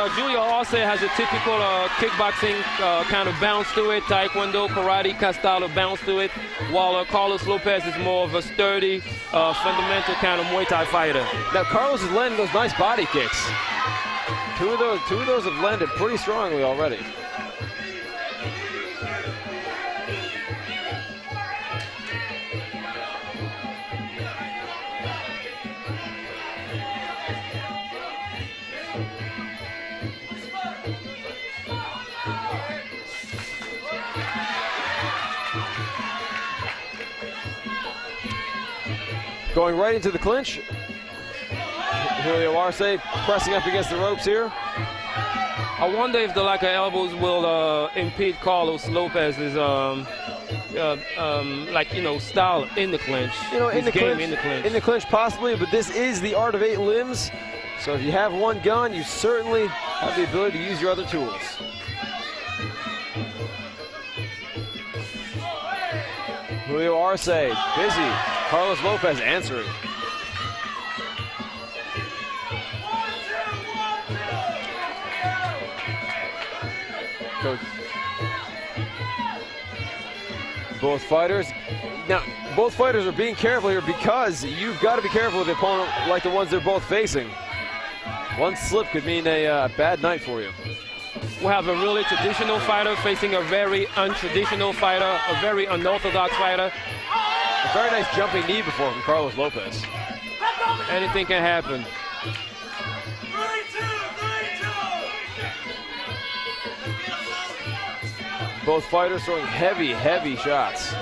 Julio Arce has a typical kickboxing kind of bounce to it, taekwondo, karate style of bounce to it, while Carlos Lopez is more of a sturdy, fundamental kind of Muay Thai fighter. Now, Carlos is landing those nice body kicks. Two of those have landed pretty strongly already. Going right into the clinch. Julio Arce pressing up against the ropes here. I wonder if the lack of elbows will impede Carlos Lopez's style in the clinch. You know, in the clinch possibly, but this is the art of 8 limbs. So if you have one gun, you certainly have the ability to use your other tools. Julio Arce, busy. Carlos Lopez answering. Coach. Both fighters are being careful here because you've got to be careful with the opponent like the ones they're both facing. One slip could mean a bad night for you. We have a really traditional fighter facing a very untraditional fighter, a very unorthodox fighter. A very nice jumping knee before from Carlos Lopez. Anything can happen. Both fighters throwing heavy shots.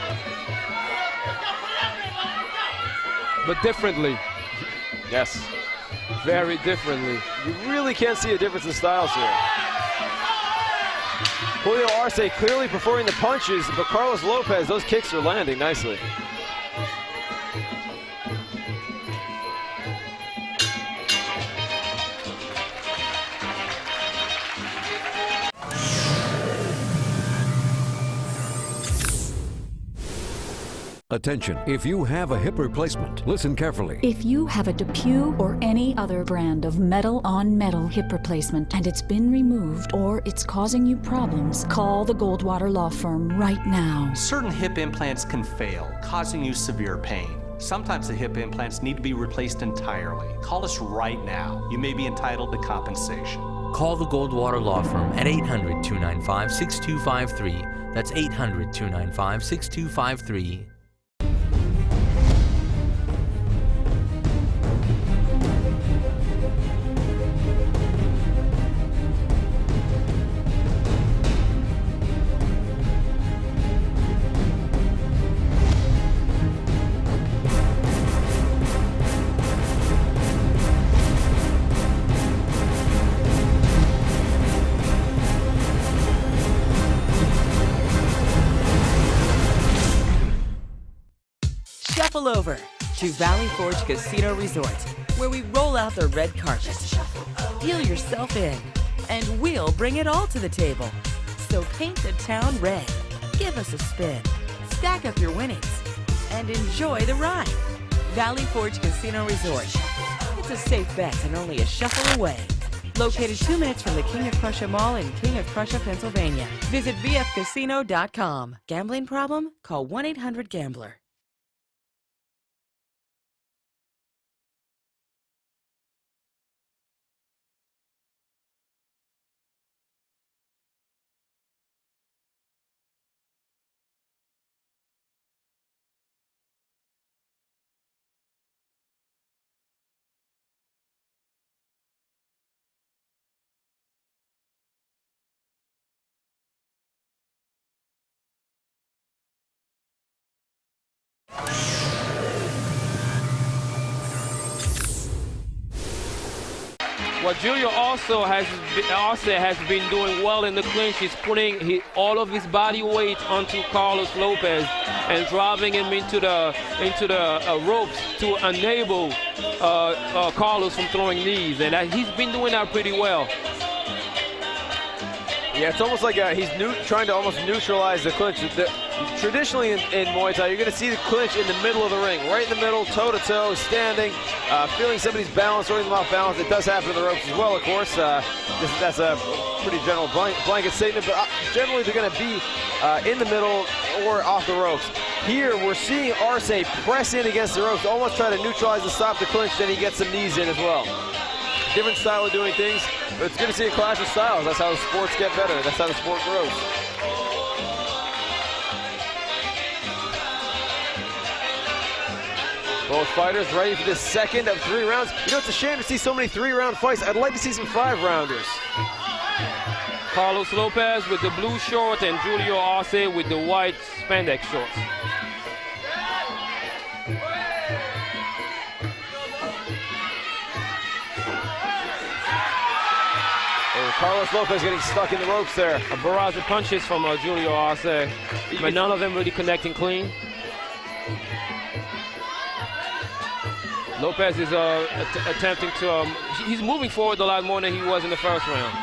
But differently. Yes. Very differently. You really can't see a difference in styles here. Julio Arce clearly preferring the punches, but Carlos Lopez, those kicks are landing nicely. Attention, if you have a hip replacement, listen carefully. If you have a DePuy or any other brand of metal-on-metal hip replacement and it's been removed or it's causing you problems, call the Goldwater Law Firm right now. Certain hip implants can fail, causing you severe pain. Sometimes the hip implants need to be replaced entirely. Call us right now. You may be entitled to compensation. Call the Goldwater Law Firm at 800-295-6253. That's 800-295-6253. Shuffle over to Valley Forge Casino Resort, where we roll out the red carpet. Peel yourself in, and we'll bring it all to the table. So paint the town red, give us a spin, stack up your winnings, and enjoy the ride. Valley Forge Casino Resort. It's a safe bet and only a shuffle away. Located 2 minutes from the King of Prussia Mall in King of Prussia, Pennsylvania. Visit vfcasino.com. Gambling problem? Call 1-800-GAMBLER. What Julio also has been doing well in the clinch. He's putting all of his body weight onto Carlos Lopez and driving him into the ropes to enable Carlos from throwing knees, and he's been doing that pretty well. Yeah, it's almost like he's trying to almost neutralize the clinch. Traditionally in Muay Thai, you're going to see the clinch in the middle of the ring, right in the middle, toe-to-toe, standing, feeling somebody's balance, throwing them off balance. It does happen in the ropes as well, of course. That's a pretty general blanket statement, but generally they're going to be in the middle or off the ropes. Here, we're seeing Arce press in against the ropes, almost try to neutralize and stop the clinch, then he gets some knees in as well. Different style of doing things, but it's good to see a clash of styles. That's how the sports get better. That's how the sport grows. Both fighters ready for the second of 3 rounds. You know, it's a shame to see so many 3-round fights. I'd like to see some 5-rounders. Carlos Lopez with the blue short and Julio Arce with the white spandex shorts. Carlos Lopez getting stuck in the ropes there. A barrage of punches from Julio Arce, but none of them really connecting clean. Lopez is attempting to, he's moving forward a lot more than he was in the first round.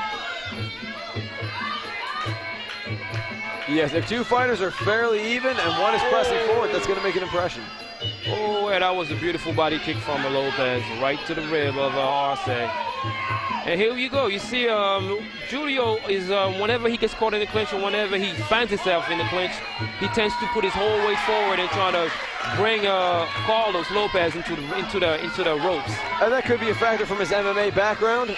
Yes, if 2 fighters are fairly even and one is pressing forward, that's going to make an impression. Oh, and that was a beautiful body kick from Lopez, right to the rib of Arce. And here you go. You see, Julio is, whenever he gets caught in the clinch or whenever he finds himself in the clinch, he tends to put his whole weight forward and try to bring Carlos Lopez into the ropes. And that could be a factor from his MMA background.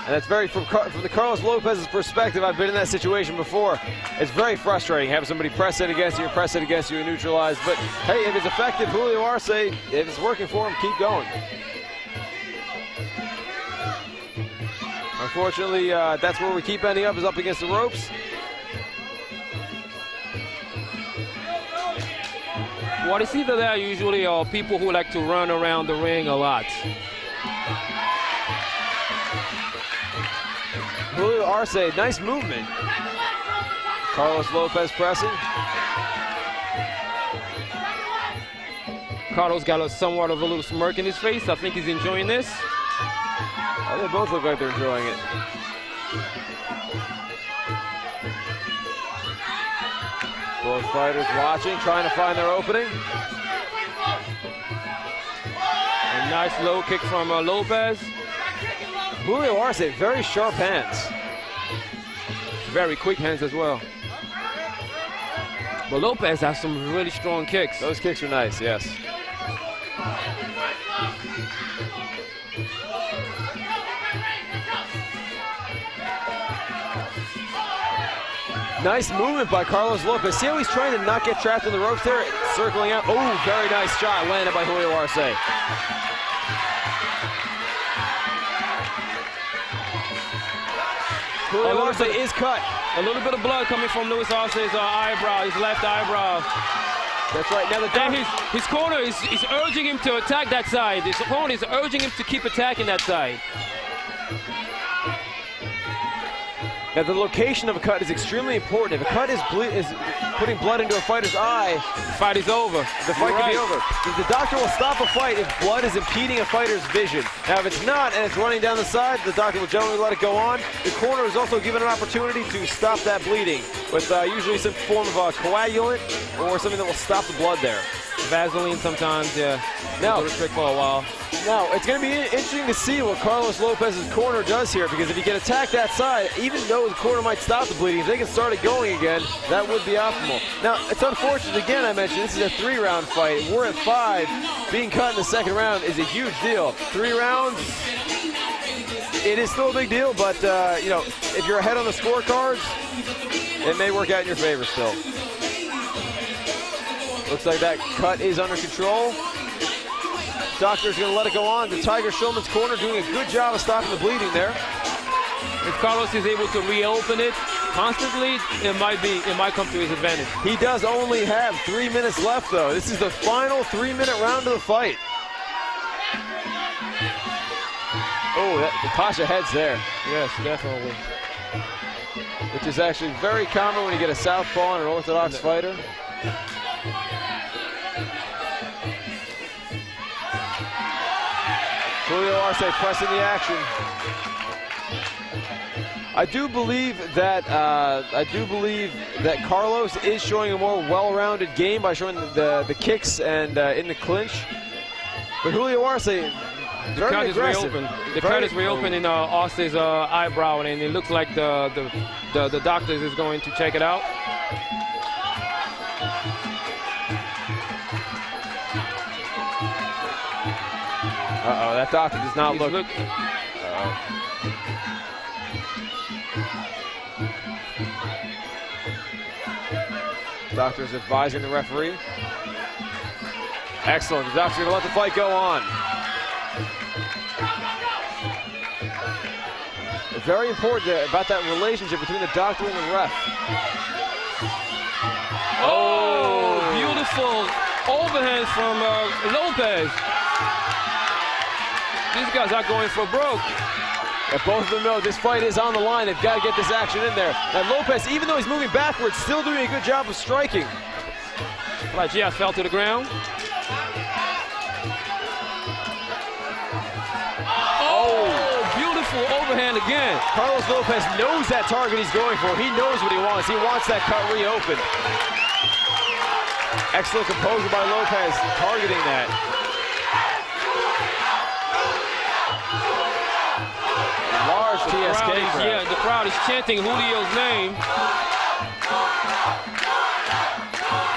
And that's very, from the Carlos Lopez's perspective, I've been in that situation before. It's very frustrating having somebody press it against you, and neutralize. But hey, if it's effective, Julio Arce, if it's working for him, keep going. Unfortunately, that's where we keep ending up, is up against the ropes. What is either there usually are people who like to run around the ring a lot. Julio Arce, nice movement. Carlos Lopez pressing. Carlos got somewhat of a little smirk in his face. I think he's enjoying this. They both look like they're enjoying it. Both fighters watching, trying to find their opening. A nice low kick from Lopez. Julio Arce, very sharp hands. Very quick hands as well. But Lopez has some really strong kicks. Those kicks are nice, yes. Nice movement by Carlos Lopez. See how he's trying to not get trapped in the ropes there? Circling out. Oh, very nice shot landed by Julio Arce. Julio Arce is cut. A little bit of blood coming from Luis Arce's eyebrow, his left eyebrow. That's right. Now his corner is urging him to attack that side. His opponent is urging him to keep attacking that side. Now the location of a cut is extremely important. If a cut is putting blood into a fighter's eye, the fight is over. The fight can be over. The doctor will stop a fight if blood is impeding a fighter's vision. Now if it's not and it's running down the side, the doctor will generally let it go on. The corner is also given an opportunity to stop that bleeding with usually some form of a coagulant or something that will stop the blood there. Vaseline sometimes, yeah. Now, go to trick for a while. Now, it's going to be interesting to see what Carlos Lopez's corner does here, because if he can attack that side, even though the corner might stop the bleeding, if they can start it going again, that would be optimal. Now, it's unfortunate, again, I mentioned, this is a 3-round fight. We're at 5. Being cut in the second round is a huge deal. 3 rounds, it is still a big deal, but, you know, if you're ahead on the scorecards, it may work out in your favor still. Looks like that cut is under control. Doctor's going to let it go on. The Tiger Schulman's corner doing a good job of stopping the bleeding there. If Carlos is able to reopen it, constantly, it might come to his advantage. He does only have 3 minutes left, though. This is the final 3-minute round of the fight. Oh, the Pasha heads there. Yes, definitely. Which is actually very common when you get a southpaw and an orthodox fighter. Julio Arce pressing the action. I do believe that Carlos is showing a more well-rounded game by showing the kicks and in the clinch. But Julio Arce, the cut is reopened. The cut is reopened in Arce's eyebrow, and it looks like the doctor is going to check it out. Uh-oh, that doctor does not look. Doctor's advising the referee. Excellent. The doctor's going to let the fight go on. Very important about that relationship between the doctor and the ref. Oh, beautiful overhand from Lopez. These guys are going for broke. And both of them know this fight is on the line. They've got to get this action in there. And Lopez, even though he's moving backwards, still doing a good job of striking. Like GFL fell to the ground. Oh, beautiful overhand again. Carlos Lopez knows that target he's going for. He knows what he wants. He wants that cut reopened. Excellent composure by Lopez, targeting that. Large TSK crowd. Yeah, the crowd is chanting Julio's name.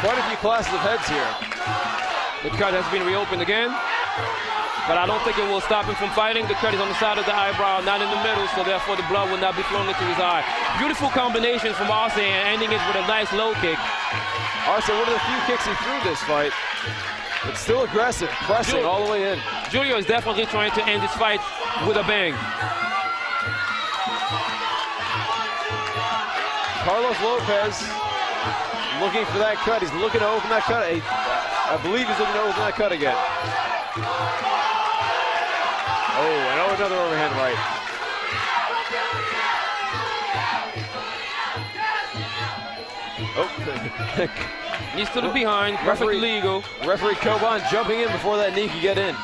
Quite a few classes of heads here. The cut has been reopened again, but I don't think it will stop him from fighting. The cut is on the side of the eyebrow, not in the middle, so therefore the blood will not be flowing into his eye. Beautiful combination from Arce and ending it with a nice low kick. Arce, one of the few kicks he threw this fight. It's still aggressive, pressing all the way in. Julio is definitely trying to end this fight with a bang. Carlos Lopez looking for that cut. He's looking to open that cut. I believe he's looking to open that cut again. Oh, and another overhand right. Oh, he's to the behind, perfectly legal. Referee Coban jumping in before that knee could get in.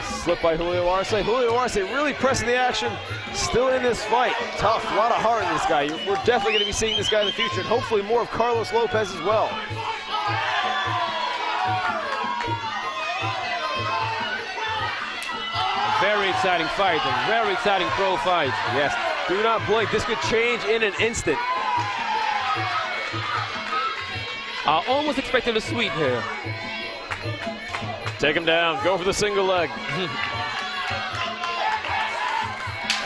Slip by Julio Arce. Julio Arce really pressing the action. Still in this fight. Tough, a lot of heart in this guy. We're definitely going to be seeing this guy in the future, and hopefully more of Carlos Lopez as well. Very exciting fight, a very exciting pro fight. Yes, do not blink. This could change in an instant. I almost expected a sweep here. Take him down, go for the single leg.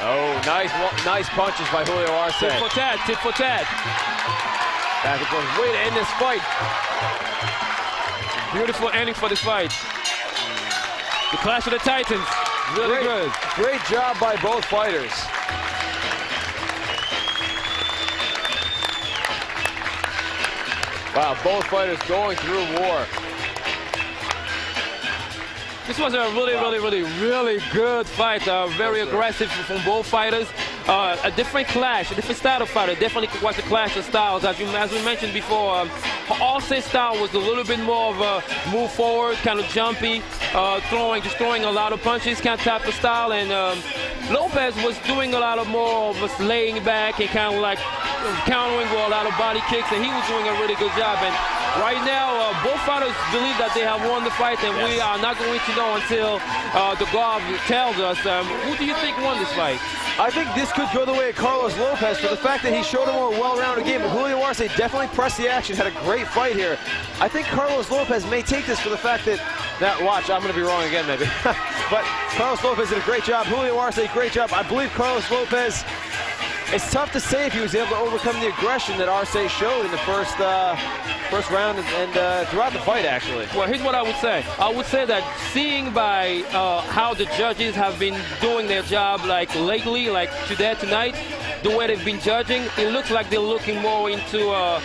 Oh, nice punches by Julio Arce. Tit for tat, tit for tat. Back and forth, way to end this fight. Beautiful ending for this fight. The Clash of the Titans, really good. Great job by both fighters. Wow, both fighters going through war. This was a really good fight. Very aggressive from both fighters. A different clash, a different style of fighter. Definitely was a clash of styles. As we mentioned before, Arce's style was a little bit more of a move forward, kind of jumpy, throwing a lot of punches, kind of type of style. And Lopez was doing a lot of more of a laying back and kind of like countering with a lot of body kicks, and he was doing a really good job. And right now, both fighters believe that they have won the fight, and we are not going to know until the guard tells us. Who do you think won this fight? I think this could go the way of Carlos Lopez for the fact that he showed a more well-rounded game. But Julio Arce definitely pressed the action, had a great fight here. I think Carlos Lopez may take this for the fact that watch, I'm going to be wrong again maybe. But Carlos Lopez did a great job. Julio Arce, great job. I believe Carlos Lopez It's tough to say if he was able to overcome the aggression that Arce showed in the first round and throughout the fight, actually. Well, here's what I would say. I would say that seeing by how the judges have been doing their job, like lately, like tonight, the way they've been judging, it looks like they're looking more into a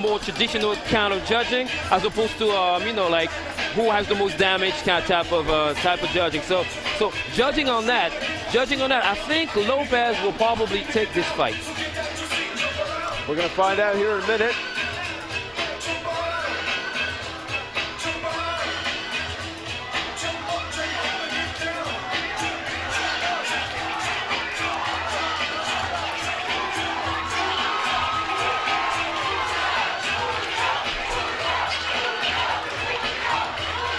more traditional kind of judging, as opposed to like who has the most damage kind of type of judging. So judging on that, I think Lopez will probably take this fight. We're going to find out here in a minute.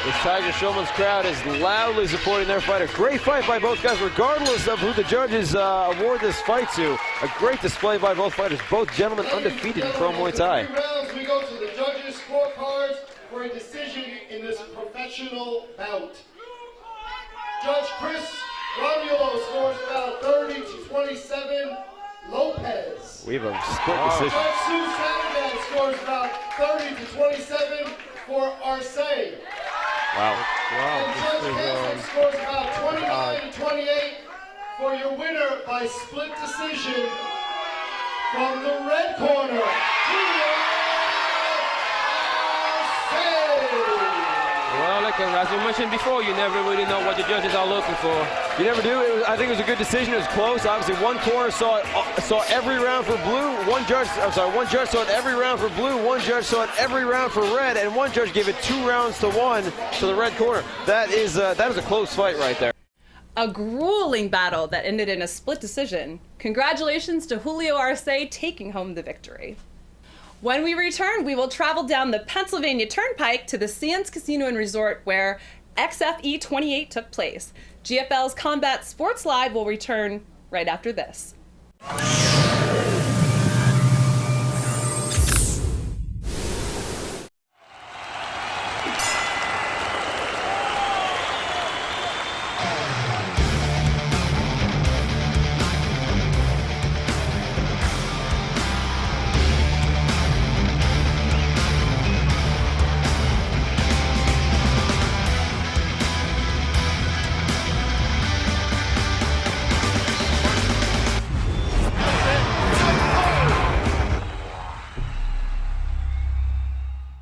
This Tiger Showman's crowd is loudly supporting their fight. A great fight by both guys, regardless of who the judges award this fight to. A great display by both fighters. Both gentlemen undefeated in Pro Muay Thai. Rounds, we go to the judges' scorecards for a decision in this professional bout. Judge Chris Romulo scores about 30-27. Lopez. We have a split decision. Judge Sue Saturday scores about 30-27 for Arce. Wow. And Judge Hansen scores about 29-28 for your winner by split decision from the red corner. Well, like as you mentioned before, you never really know what the judges are looking for. You never do. I think it was a good decision. It was close. Obviously, one corner saw every round for blue. One judge saw it every round for blue. One judge saw it every round for red, and one judge gave it 2 rounds to 1 to the red corner. That is a close fight right there. A grueling battle that ended in a split decision. Congratulations to Julio Arce taking home the victory. When we return, we will travel down the Pennsylvania Turnpike to the Sands Casino and Resort where XFE 28 took place. GFL's Combat Sports Live will return right after this.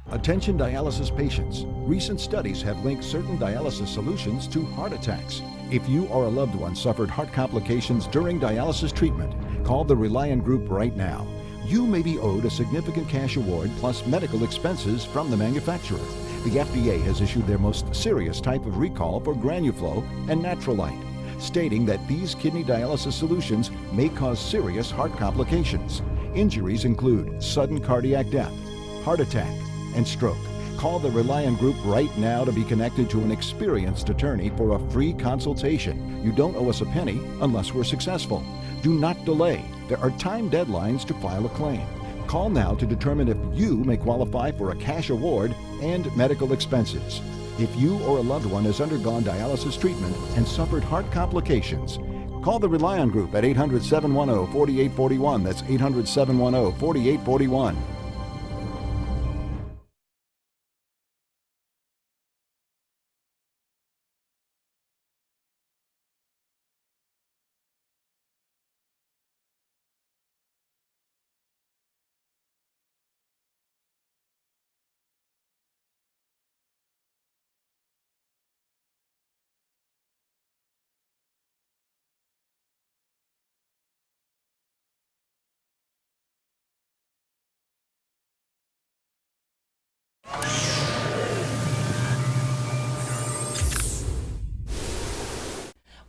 Attention dialysis patients. Recent studies have linked certain dialysis solutions to heart attacks. If you or a loved one suffered heart complications during dialysis treatment, call the Reliant Group right now. You may be owed a significant cash award plus medical expenses from the manufacturer. The FDA has issued their most serious type of recall for Granuflow and Natrolite, stating that these kidney dialysis solutions may cause serious heart complications. Injuries include sudden cardiac death, heart attack, and stroke. Call the Reliant Group right now to be connected to an experienced attorney for a free consultation. You don't owe us a penny unless we're successful. Do not delay. There are time deadlines to file a claim. Call now to determine if you may qualify for a cash award and medical expenses. If you or a loved one has undergone dialysis treatment and suffered heart complications, call the Reliant Group at 800-710-4841. That's 800-710-4841.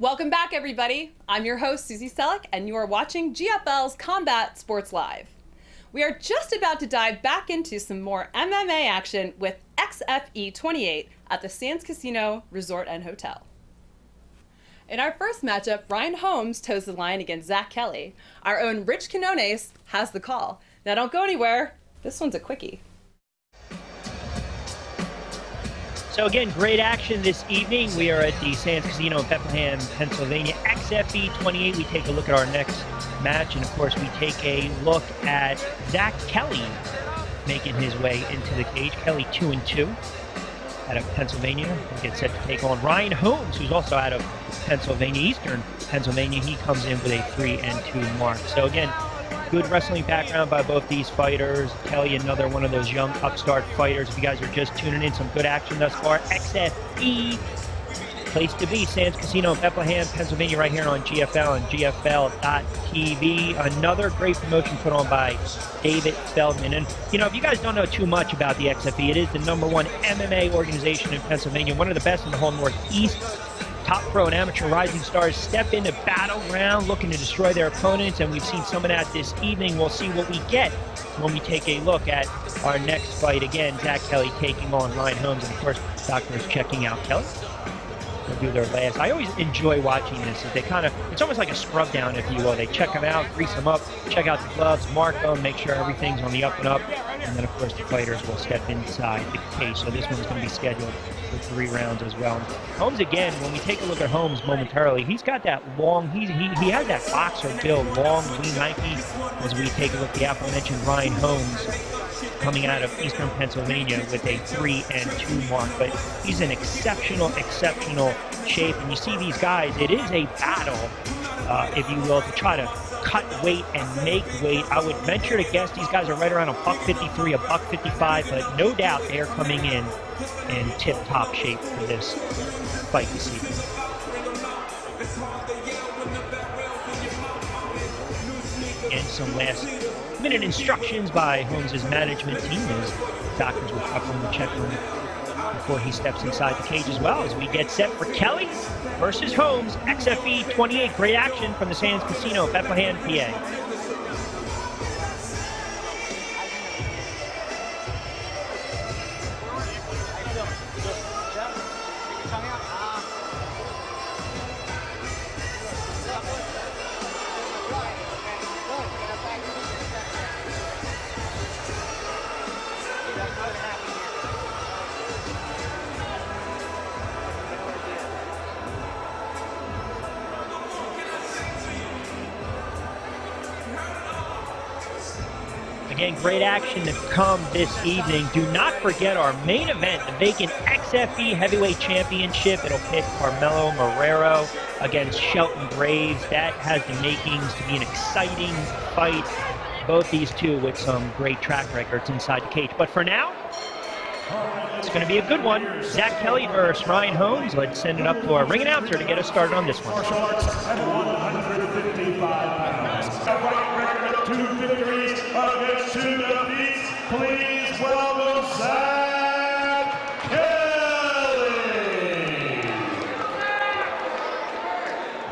Welcome back, everybody. I'm your host, Susie Selleck, and you are watching GFL's Combat Sports Live. We are just about to dive back into some more MMA action with XFE 28 at the Sands Casino Resort and Hotel. In our first matchup, Ryan Holmes toes the line against Zach Kelly. Our own Rich Quinones has the call. Now don't go anywhere. This one's a quickie. So again, great action this evening. We are at the Sands Casino in Bethlehem, Pennsylvania. XFE 28, we take a look at our next match. And of course, we take a look at Zach Kelly making his way into the cage. Kelly 2-2 out of Pennsylvania. He gets set to take on Ryan Holmes, who's also out of Pennsylvania, Eastern Pennsylvania. He comes in with a 3-2 mark. So again, good wrestling background by both these fighters. Kelly, another one of those young upstart fighters. If you guys are just tuning in, some good action thus far. XFE, place to be. Sands Casino in Bethlehem, Pennsylvania, right here on GFL and GFL.TV. Another great promotion put on by David Feldman. And, you know, if you guys don't know too much about the XFE, it is the #1 MMA organization in Pennsylvania, one of the best in the whole Northeast. Top pro and amateur rising stars step into battleground looking to destroy their opponents, and we've seen some of that this evening. We'll see what we get when we take a look at our next fight. Again, Zach Kelly taking on Ryan Holmes, and of course, doctors checking out Kelly. They'll do their last. I always enjoy watching this. They kind of, it's almost like a scrub down, if you will. They check them out, grease them up, check out the gloves, mark them, make sure everything's on the up and up, and then of course the fighters will step inside the cage. So this one's going to be scheduled for 3 rounds as well. Holmes, again, when we take a look at Holmes momentarily, he's got that long, he has that boxer build, long, lean, lanky. As we take a look at the aforementioned Ryan Holmes, coming out of Eastern Pennsylvania with a 3-2 mark, but he's in exceptional shape. And you see these guys, it is a battle, if you will, to try to cut weight and make weight. I would venture to guess these guys are right around $153, $155, but no doubt they are coming in tip-top shape for this fight this evening. And some last-minute instructions by Holmes' management team as doctors will cover him and check him before he steps inside the cage as well, as we get set for Kelly versus Holmes. XFE 28, great action from the Sands Casino, Bethlehem, PA. Again, great action to come this evening. Do not forget our main event, the vacant XFE Heavyweight Championship. It'll pit Carmelo Marrero against Shelton Graves. That has the makings to be an exciting fight. Both these two with some great track records inside the cage. But for now, it's going to be a good one. Zach Kelly versus Ryan Holmes. Let's send it up to our ring announcer to get us started on this one. At 155 pounds. 2 victories against 2 defeats. Please welcome Zach Kelly.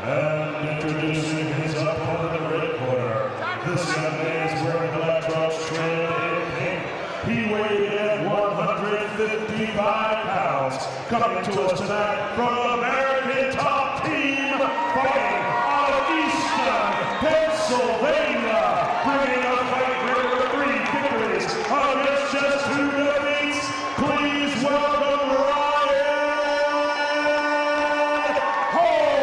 And introducing his opponent in the red corner. This young man is wearing black trunks trimmed in pink. He weighed in at 155 pounds. Coming to us tonight from American Top Team Fighting out of Eastern Pennsylvania. Bringing a fight record of 3 victories against just 2 defeats. Please welcome Ryan Holmes.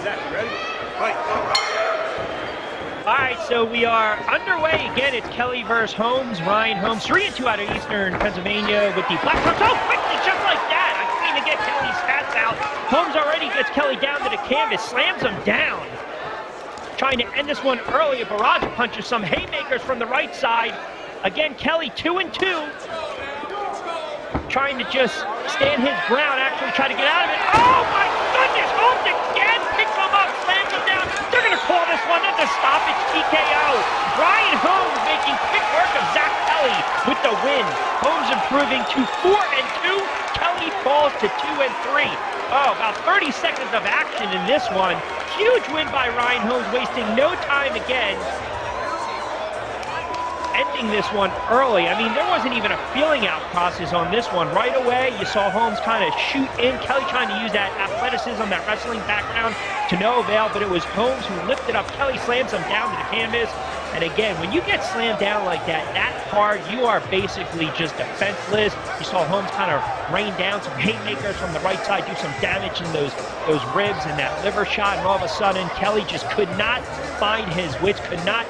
Zach, you ready? Fight. All right, so we are underway. Again, it's Kelly versus Holmes. Ryan Holmes, 3-2 out of Eastern Pennsylvania with the black trunks. Oh, quickly, just like that. I couldn't even get Kelly's stats out. Holmes already gets Kelly down to the canvas, slams him down. Trying to end this one early. A barrage of punches, some haymakers from the right side. Again, Kelly 2-2. Trying to just stand his ground, actually try to get out of it. Oh my goodness, Holmes again picks him up, slams him down. They're going to call this one at the stoppage TKO. Ryan Holmes making quick work of Zach Kelly with the win. Holmes improving to 4-2. Kelly falls to 2-3. Oh, about 30 seconds of action in this one. Huge win by Ryan Holmes, wasting no time again. ending this one early. I mean, there wasn't even a feeling out process on this one. Right away, you saw Holmes kind of shoot in. Kelly trying to use that athleticism, that wrestling background to no avail, but it was Holmes who lifted up Kelly, slams him down to the canvas. And again, when you get slammed down like that hard, you are basically just defenseless. You saw Holmes kind of rain down some haymakers from the right side, do some damage in those ribs and that liver shot, and all of a sudden, Kelly just could not find his wits, could not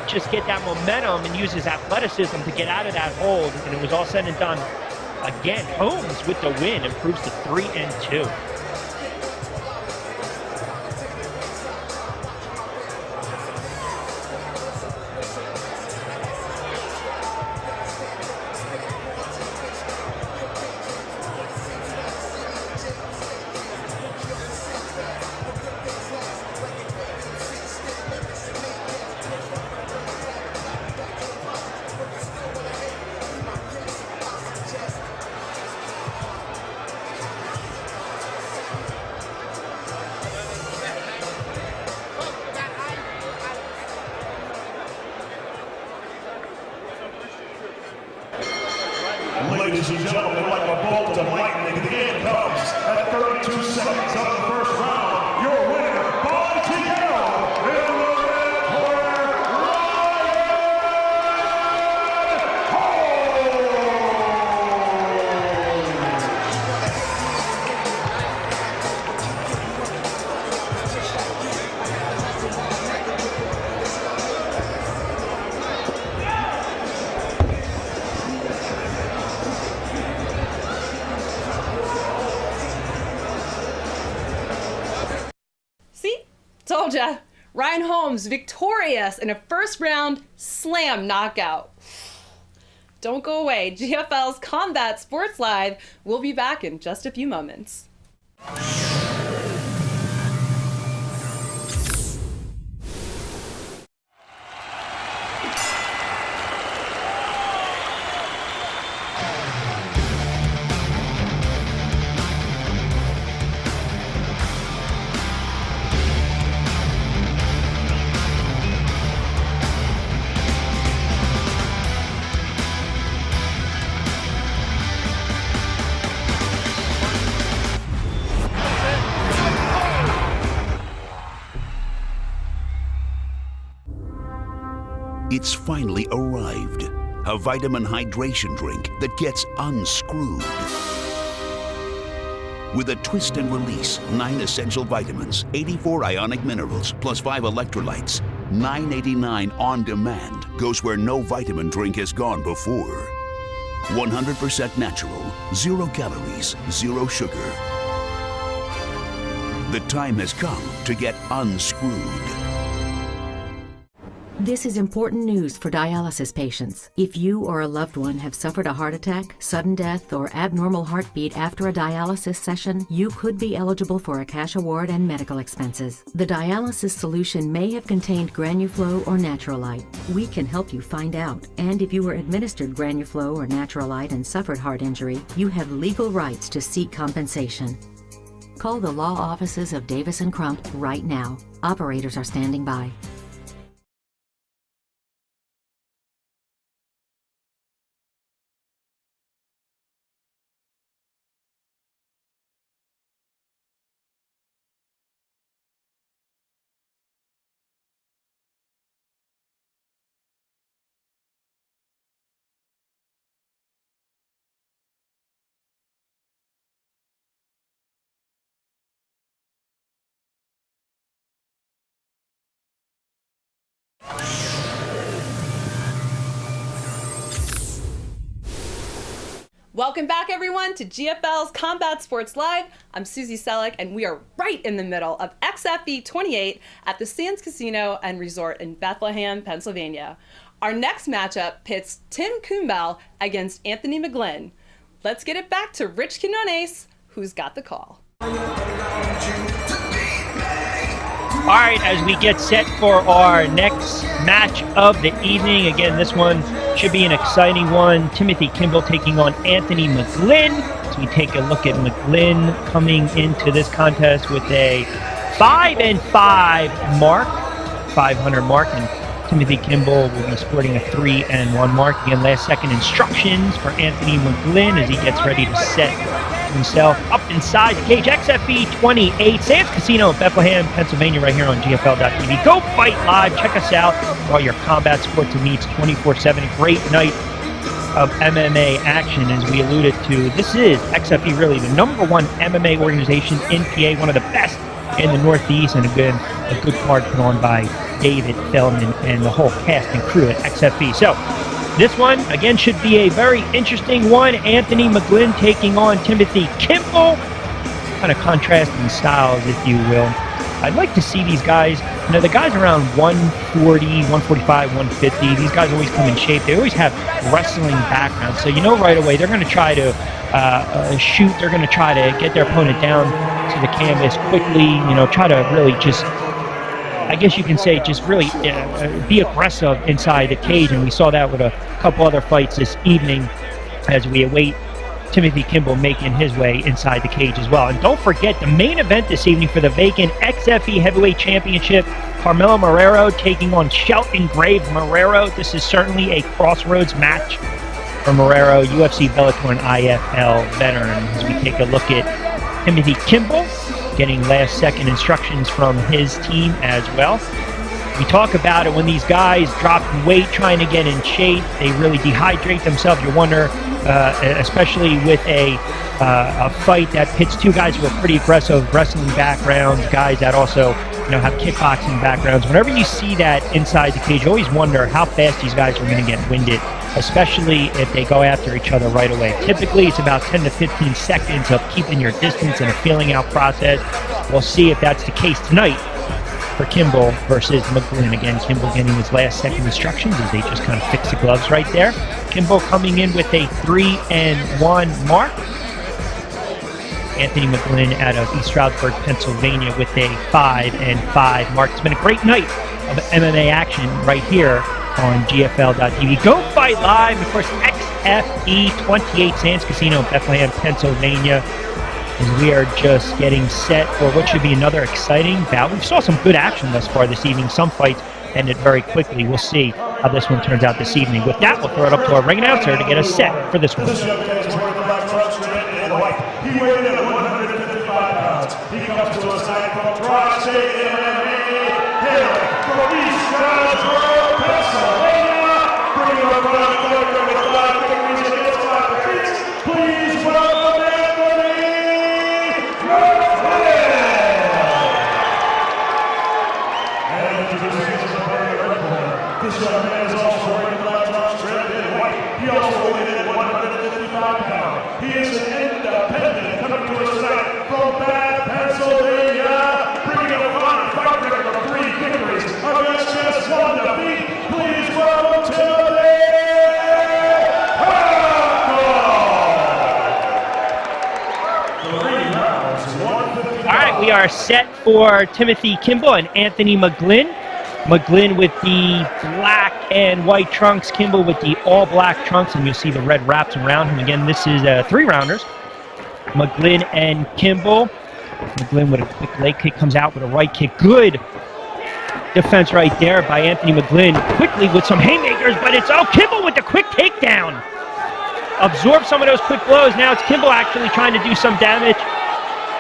just get that momentum and use his athleticism to get out of that hold. And it was all said and done. Again, Holmes with the win improves to 3-2. Ladies and gentlemen, like a bolt of lightning, the end comes at 32 seconds of the first round. Your winner by TKO in the red corner, Told ya. Ryan Holmes victorious in a first round slam knockout. Don't go away. GFL's Combat Sports Live will be back in just a few moments. It's finally arrived. A vitamin hydration drink that gets unscrewed. With a twist and release, 9 essential vitamins, 84 ionic minerals, plus 5 electrolytes. $9.89 on demand goes where no vitamin drink has gone before. 100% natural, 0 calories, 0 sugar. The time has come to get unscrewed. This is important news for dialysis patients. If you or a loved one have suffered a heart attack, sudden death, or abnormal heartbeat after a dialysis session, you could be eligible for a cash award and medical expenses. The dialysis solution may have contained Granuflow or Naturalite. We can help you find out. And if you were administered Granuflow or Naturalite and suffered heart injury, you have legal rights to seek compensation. Call the law offices of Davis & Crump right now. Operators are standing by. Welcome back, everyone, to GFL's Combat Sports Live. I'm Susie Selleck, and we are right in the middle of XFE 28 at the Sands Casino and Resort in Bethlehem, Pennsylvania. Our next matchup pits Tim Kumbel against Anthony McGlynn. Let's get it back to Rich Quinones, who's got the call. All right, as we get set for our next match of the evening, again, this one should be an exciting one. Timothy Kimball taking on Anthony McGlynn. So we take a look at McGlynn coming into this contest with a 5-5 mark, 500 mark, and Timothy Kimball will be sporting a 3-1 mark. Again, last second instructions for Anthony McGlynn as he gets ready to set himself up inside the cage. XFE 28, Sands Casino in Bethlehem, Pennsylvania, right here on GFL.tv. Go Fight Live. Check us out for all your combat sports and needs 24/7. Great night of MMA action, as we alluded to. This is XFE, really the #1 MMA organization in PA, one of the best in the Northeast, and again, a good card put on by David Feldman and the whole cast and crew at XFE. So this one, again, should be a very interesting one. Anthony McGlynn taking on Timothy Kimball. Kind of contrasting styles, if you will. I'd like to see these guys, the guys around 140, 145, 150, these guys always come in shape. They always have wrestling backgrounds. So right away they're going to try to shoot. They're going to try to get their opponent down to the canvas quickly, try to really just, I guess you can say, just really be aggressive inside the cage. And we saw that with a couple other fights this evening as we await Timothy Kimball making his way inside the cage as well. And don't forget the main event this evening for the vacant XFE Heavyweight Championship. Carmelo Marrero taking on Shelton Grave Marrero. This is certainly a crossroads match for Marrero, UFC, Bellator, and IFL veteran. As we take a look at Timothy Kimball getting last-second instructions from his team as well. We talk about it when these guys drop weight trying to get in shape. They really dehydrate themselves. You wonder, especially with a fight that pits two guys who are pretty aggressive wrestling backgrounds, guys that also have kickboxing backgrounds. Whenever you see that inside the cage, you always wonder how fast these guys are going to get winded, especially if they go after each other right away. Typically, it's about 10 to 15 seconds of keeping your distance and a feeling out process. We'll see if that's the case tonight for Kimball versus McGlynn. Again, Kimball getting his last second instructions as they just kind of fix the gloves right there. Kimball coming in with a 3-1 mark. Anthony McGlynn out of East Stroudsburg, Pennsylvania with a 5-5 mark. It's been a great night of MMA action right here on GFL.tv. Go Fight Live, of course, XFE 28, Sands Casino in Bethlehem, Pennsylvania. As we are just getting set for what should be another exciting bout. We saw some good action thus far this evening. Some fights ended very quickly. We'll see how this one turns out this evening. With that, we'll throw it up to our ring announcer to get us set for this one. He weighed in at 155 pounds. He comes to us tonight from Tri-State MMA, hailing from East Stroudsburg, Pennsylvania, bringing up around the corner with 5 victories against 5 defeats. Please welcome Anthony McGlynn. And introducing us to the red corner, this young man is also wearing the black trunks, red and white. He also weighed in at 155 pounds. He is an independent coming to us tonight from Bath, Pennsylvania, bringing a fine fight record of 3 victories against just 1 defeat. Please welcome Timothy Kimball. All right, we are set for Timothy Kimball and Anthony McGlynn. McGlynn with the black and white trunks, Kimball with the all-black trunks, and you'll see the red wraps around him. Again, this is 3-rounders. McGlynn and Kimball. McGlynn with a quick leg kick, comes out with a right kick. Good defense right there by Anthony McGlynn. Quickly with some haymakers, but it's Kimball with the quick takedown. Absorb some of those quick blows. Now it's Kimball actually trying to do some damage.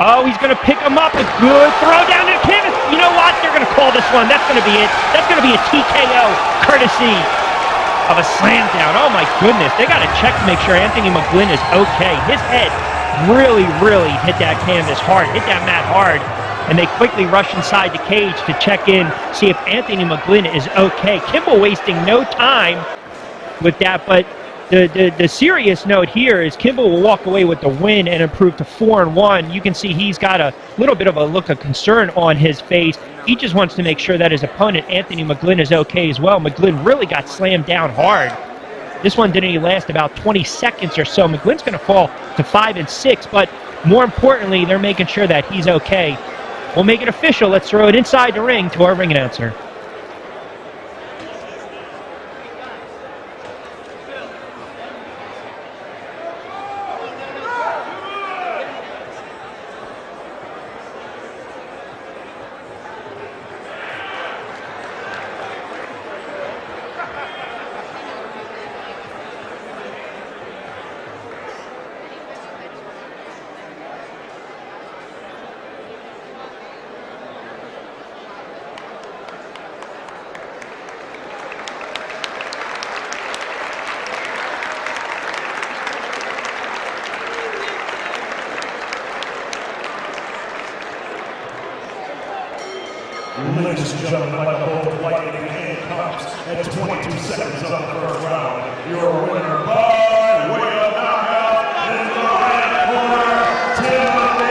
Oh, he's going to pick him up. A good throw down to the canvas. You know what? They're going to call this one. That's going to be it. That's going to be a TKO courtesy of a slam down. Oh, my goodness. They got to check to make sure Anthony McGlynn is okay. His head really hit that canvas hard, hit that mat hard. And they quickly rush inside the cage to check in, see if Anthony McGlynn is okay. Kimball wasting no time with that, but the serious note here is Kimball will walk away with the win and improve to 4-1. You can see he's got a little bit of a look of concern on his face. He just wants to make sure that his opponent, Anthony McGlynn, is okay as well. McGlynn really got slammed down hard. This one didn't even last about 20 seconds or so. McGlynn's going to fall to 5-6, but more importantly, they're making sure that he's okay. We'll make it official. Let's throw it inside the ring to our ring announcer. Ladies and gentlemen, like a bolt of lightning in handcuffs at 22 seconds of the first round, your winner by way of knockout in the red corner, Timothy.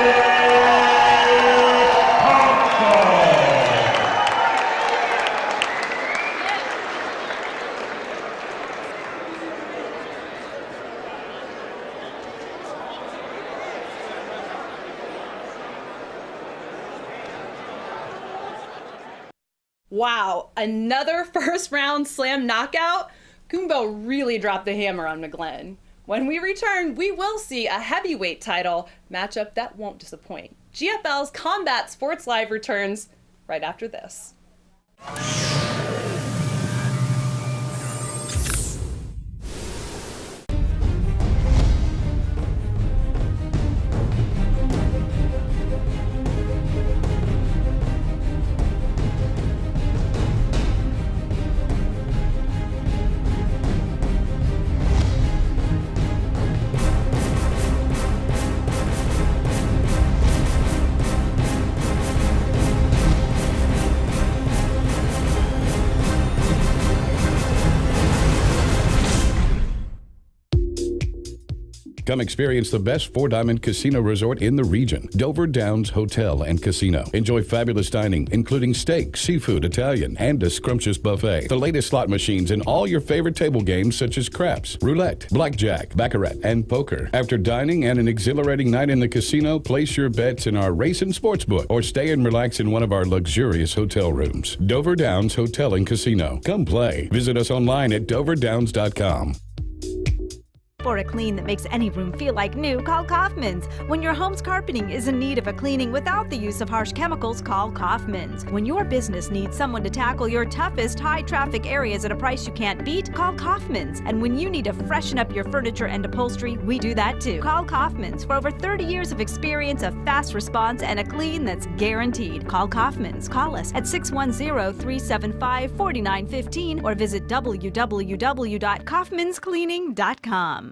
Wow, another first round slam knockout? Kumbo really dropped the hammer on McGlynn. When we return, we will see a heavyweight title matchup that won't disappoint. GFL's Combat Sports Live returns right after this. Come experience the best Four Diamond Casino Resort in the region, Dover Downs Hotel and Casino. Enjoy fabulous dining, including steak, seafood, Italian, and a scrumptious buffet. The latest slot machines and all your favorite table games such as craps, roulette, blackjack, baccarat, and poker. After dining and an exhilarating night in the casino, place your bets in our race and sports book or stay and relax in one of our luxurious hotel rooms. Dover Downs Hotel and Casino. Come play. Visit us online at doverdowns.com. For a clean that makes any room feel like new, call Kaufman's. When your home's carpeting is in need of a cleaning without the use of harsh chemicals, call Kaufman's. When your business needs someone to tackle your toughest high-traffic areas at a price you can't beat, call Kaufman's. And when you need to freshen up your furniture and upholstery, we do that too. Call Kaufman's. For over 30 years of experience, a fast response, and a clean that's guaranteed. Call Kaufman's. Call us at 610-375-4915 or visit www.kaufmanscleaning.com.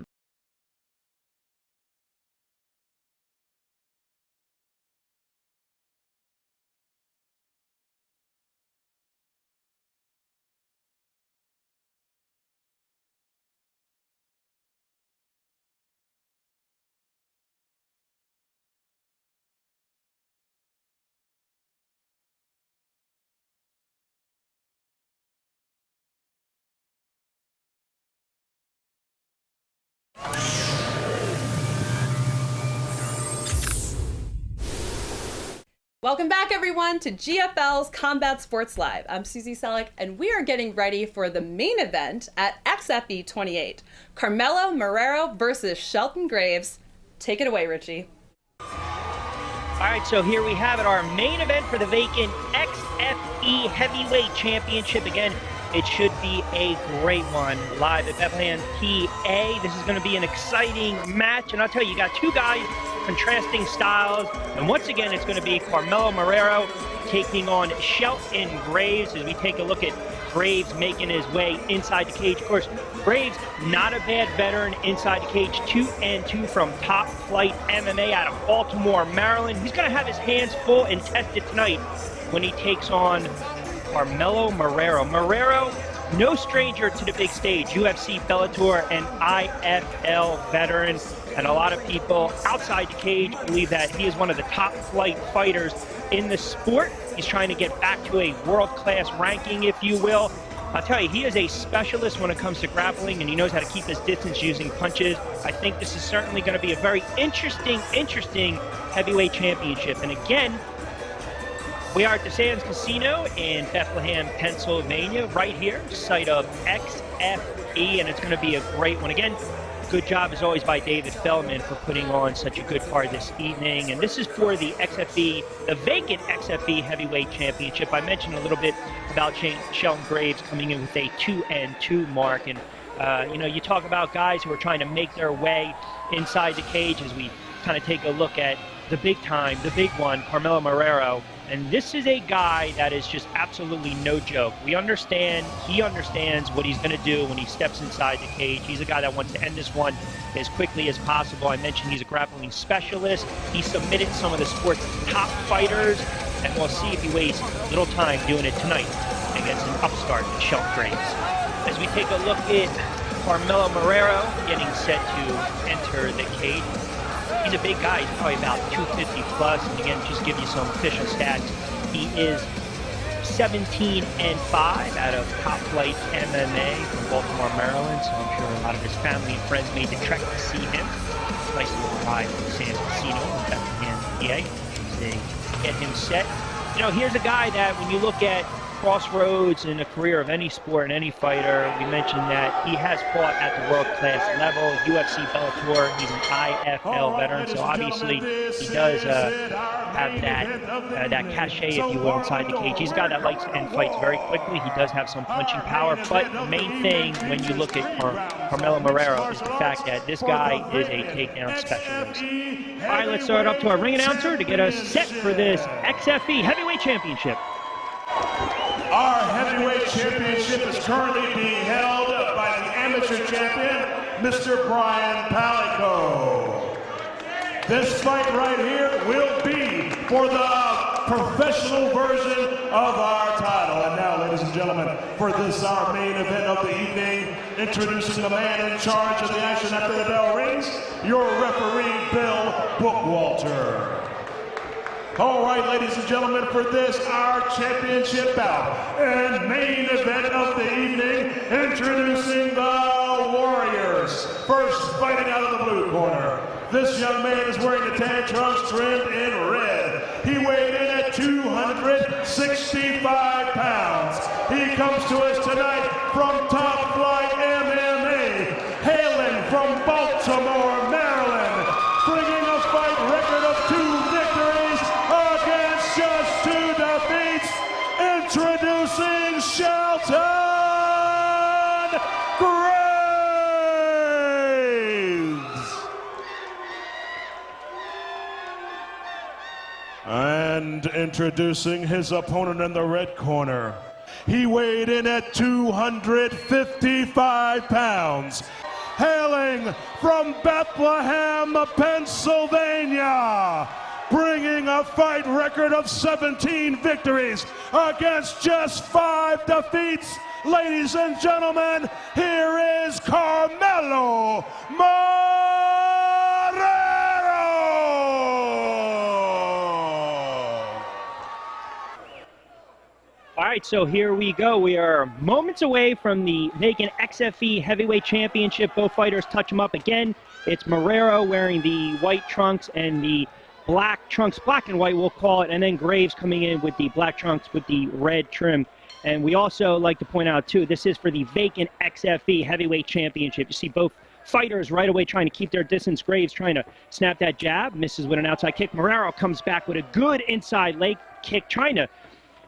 Welcome back, everyone, to GFL's Combat Sports Live. I'm Susie Selleck, and we are getting ready for the main event at XFE 28. Carmelo Marrero versus Shelton Graves. Take it away, Richie. All right, so here we have it, our main event for the vacant XFE Heavyweight Championship. Again, it should be a great one live at Bethlehem, PA. This is going to be an exciting match, and I'll tell you, you got two guys, contrasting styles, and once again, it's going to be Carmelo Marrero taking on Shelton Graves as we take a look at Graves making his way inside the cage. Of course, Graves, not a bad veteran inside the cage, 2-2 from Top Flight MMA out of Baltimore, Maryland. He's going to have his hands full and tested tonight when he takes on Carmelo Marrero. Marrero, no stranger to the big stage, UFC, Bellator, and IFL veteran. And a lot of people outside the cage believe that he is one of the top flight fighters in the sport. He's trying to get back to a world-class ranking, if you will. I'll tell you, he is a specialist when it comes to grappling, and he knows how to keep his distance using punches. I think this is certainly going to be a very interesting heavyweight championship. And again, we are at the Sands Casino in Bethlehem, Pennsylvania, right here, site of XFE, and it's going to be a great one. Again, good job, as always, by David Feldman for putting on such a good card this evening. And this is for the XFE, the vacant XFE Heavyweight Championship. I mentioned a little bit about Shelton Graves coming in with a 2-2 mark. And, you talk about guys who are trying to make their way inside the cage as we kind of take a look at the big time, the big one, Carmelo Marrero. And this is a guy that is just absolutely no joke. He understands what he's going to do when he steps inside the cage. He's a guy that wants to end this one as quickly as possible. I mentioned he's a grappling specialist. He submitted some of the sport's top fighters and we'll see if he wastes little time doing it tonight against an upstart, Shelton Graves. As we take a look at Carmelo Marrero getting set to enter the cage. He's a big guy. He's probably about 250 plus. And again, just give you some official stats. He is 17-5 out of Top Flight MMA from Baltimore, Maryland. So I'm sure a lot of his family and friends made the trek to see him. Nice little ride to Sands Casino in Bethlehem, PA. They get him set. You know, here's a guy that when you look at crossroads in a career of any sport and any fighter, we mentioned that he has fought at the world-class level, UFC, Bellator. He's an IFL veteran, so obviously he does have that cachet, if you will, inside the cage. He's a guy that likes to end fights very quickly. He does have some punching power, but the main thing when you look at Carmelo Marrero is the fact that this guy is a takedown specialist. All right, let's start up to our ring announcer to get us set for this XFE Heavyweight Championship. Our heavyweight championship is currently being held by the amateur champion, Mr. Brian Palico. This fight right here will be for the professional version of our title. And now, ladies and gentlemen, for this our main event of the evening, introducing the man in charge of the action after the bell rings, your referee, Bill Bookwalter. All right, ladies and gentlemen, for this, our championship bout and main event of the evening, introducing the Warriors. First, fighting out of the blue corner. This young man is wearing the tan trunks trimmed in red. He weighed in at 265 pounds. He comes to us tonight from Top Flight MMA, hailing from Baltimore, Maryland, bringing a fight record of 2 victories against just 2 defeats. Introducing Shelton Graves. And introducing his opponent in the red corner. He weighed in at 255 pounds. Hailing from Bethlehem, Pennsylvania, bringing a fight record of 17 victories against just 5 defeats. Ladies and gentlemen, here is Carmelo Marrero. All right, so here we go. We are moments away from the vacant XFE Heavyweight Championship. Both fighters touch them up again. It's Marrero wearing the white trunks and the black trunks, black and white we'll call it, and then Graves coming in with the black trunks with the red trim. And we also like to point out, too, this is for the vacant XFE Heavyweight Championship. You see both fighters right away trying to keep their distance. Graves trying to snap that jab, misses with an outside kick. Marrero comes back with a good inside leg kick, trying to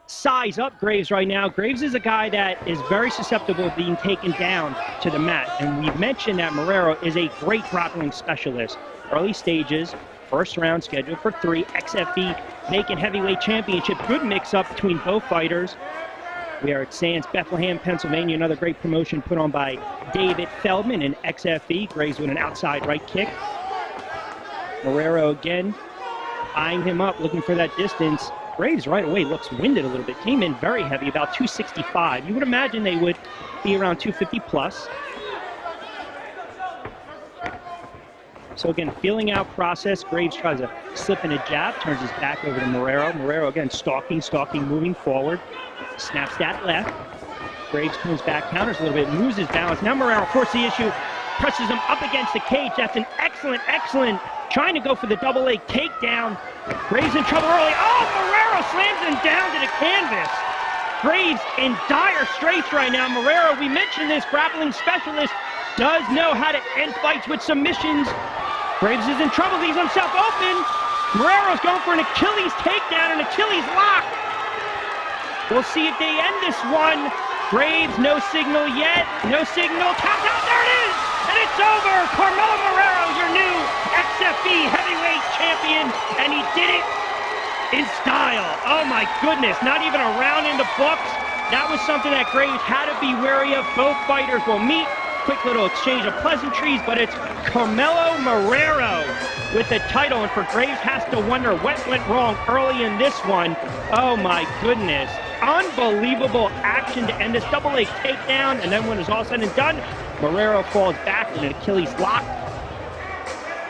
size up Graves right now. Graves is a guy that is very susceptible to being taken down to the mat. And we've mentioned that Marrero is a great grappling specialist. Early stages, first round scheduled for 3, XFE vacant heavyweight championship. Good mix-up between both fighters. We are at Sands, Bethlehem, Pennsylvania. Another great promotion put on by David Feldman in XFE. Graves with an outside right kick. Marrero again eyeing him up, looking for that distance. Graves right away looks winded a little bit. Came in very heavy, about 265. You would imagine they would be around 250 plus. So again, feeling out process. Graves tries to slip in a jab, turns his back over to Marrero. Marrero again stalking, moving forward. Snaps that left. Graves comes back, counters a little bit, moves his balance. Now Marrero forces the issue, presses him up against the cage. That's an excellent, trying to go for the double leg takedown. Graves in trouble early. Oh, Marrero slams him down to the canvas. Graves in dire straits right now. Marrero, we mentioned this grappling specialist, does know how to end fights with submissions. Graves is in trouble, leaves himself open. Marrero's going for an Achilles takedown, an Achilles lock. We'll see if they end this one. Graves, no signal yet. No signal. Count out, there it is! And it's over! Carmelo Marrero, your new XFE heavyweight champion, and he did it in style. Oh my goodness, not even a round in the books. That was something that Graves had to be wary of. Both fighters will meet quick little exchange of pleasantries, but it's Carmelo Marrero with the title. And for Graves, has to wonder what went wrong early in this one. Oh my goodness. Unbelievable action to end this double leg takedown. And then when it's all said and done, Marrero falls back in an Achilles lock.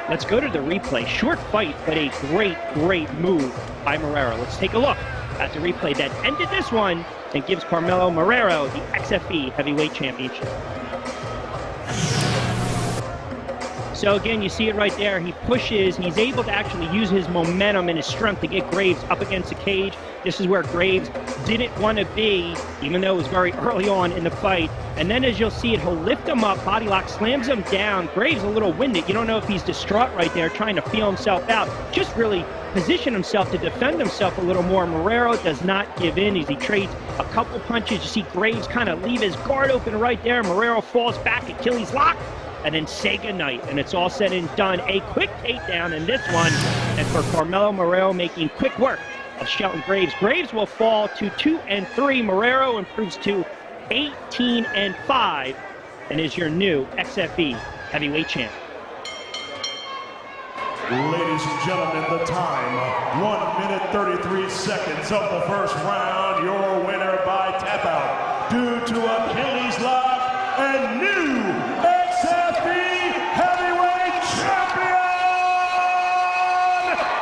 Let's go to the replay. Short fight, but a great move by Marrero. Let's take a look at the replay that ended this one and gives Carmelo Marrero the XFE Heavyweight Championship. So again, you see it right there. He pushes. He's able to actually use his momentum and his strength to get Graves up against the cage. This is where Graves didn't want to be, even though it was very early on in the fight. And then as you'll see it, he'll lift him up, body lock, slams him down. Graves a little winded. You don't know if he's distraught right there, trying to feel himself out. Just really position himself to defend himself a little more. Marrero does not give in as he trades a couple punches. You see Graves kind of leave his guard open right there. Marrero falls back, Achilles lock, and then say goodnight. And it's all said and done. A quick takedown in this one. And for Carmelo Marrero making quick work of Shelton Graves. Graves will fall to 2-3. Marrero improves to 18-5 and is your new XFE heavyweight champ. Ladies and gentlemen, the time, 1 minute 33 seconds of the first round. Your winner by tap out due to Achilles lock and new XFE heavyweight champion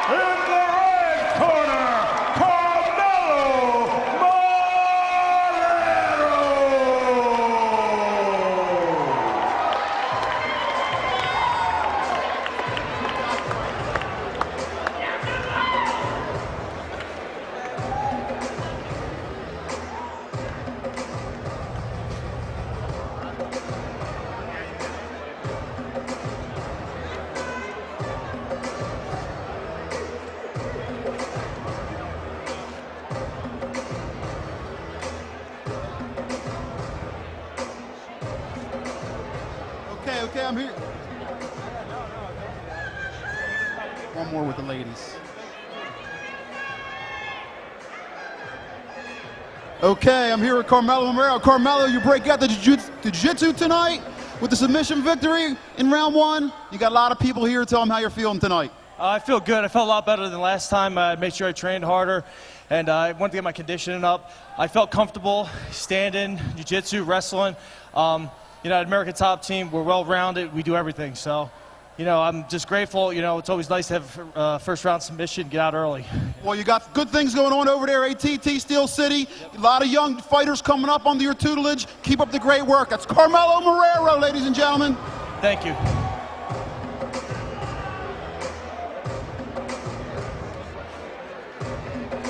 in the red corner, Carmelo Okay, I'm here. One more with the ladies. Okay, I'm here with Carmelo Marrero. Carmelo, you break out the jiu-jitsu tonight with the submission victory in round one. You got a lot of people here. Tell them how you're feeling tonight. I feel good. I felt a lot better than last time. I made sure I trained harder, and I wanted to get my conditioning up. I felt comfortable standing, jiu-jitsu, wrestling. You know, at American Top Team, we're well-rounded. We do everything. So, you know, I'm just grateful. You know, it's always nice to have a first-round submission, get out early. Well, you got good things going on over there, ATT Steel City. A lot of young fighters coming up under your tutelage. Keep up the great work. That's Carmelo Marrero, ladies and gentlemen. Thank you.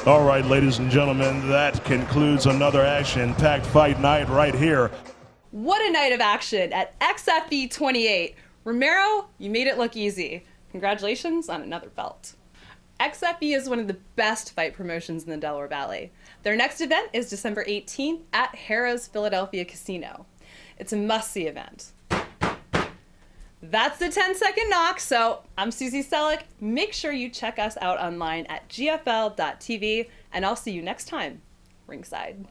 All right, ladies and gentlemen, that concludes another action-packed fight night right here. What a night of action at XFE 28. Romero, you made it look easy. Congratulations on another belt. XFE is one of the best fight promotions in the Delaware Valley. Their next event is December 18th at Harrah's Philadelphia Casino. It's a must-see event. That's the 10-second knock, so I'm Susie Selleck. Make sure you check us out online at gfl.tv, and I'll see you next time, ringside.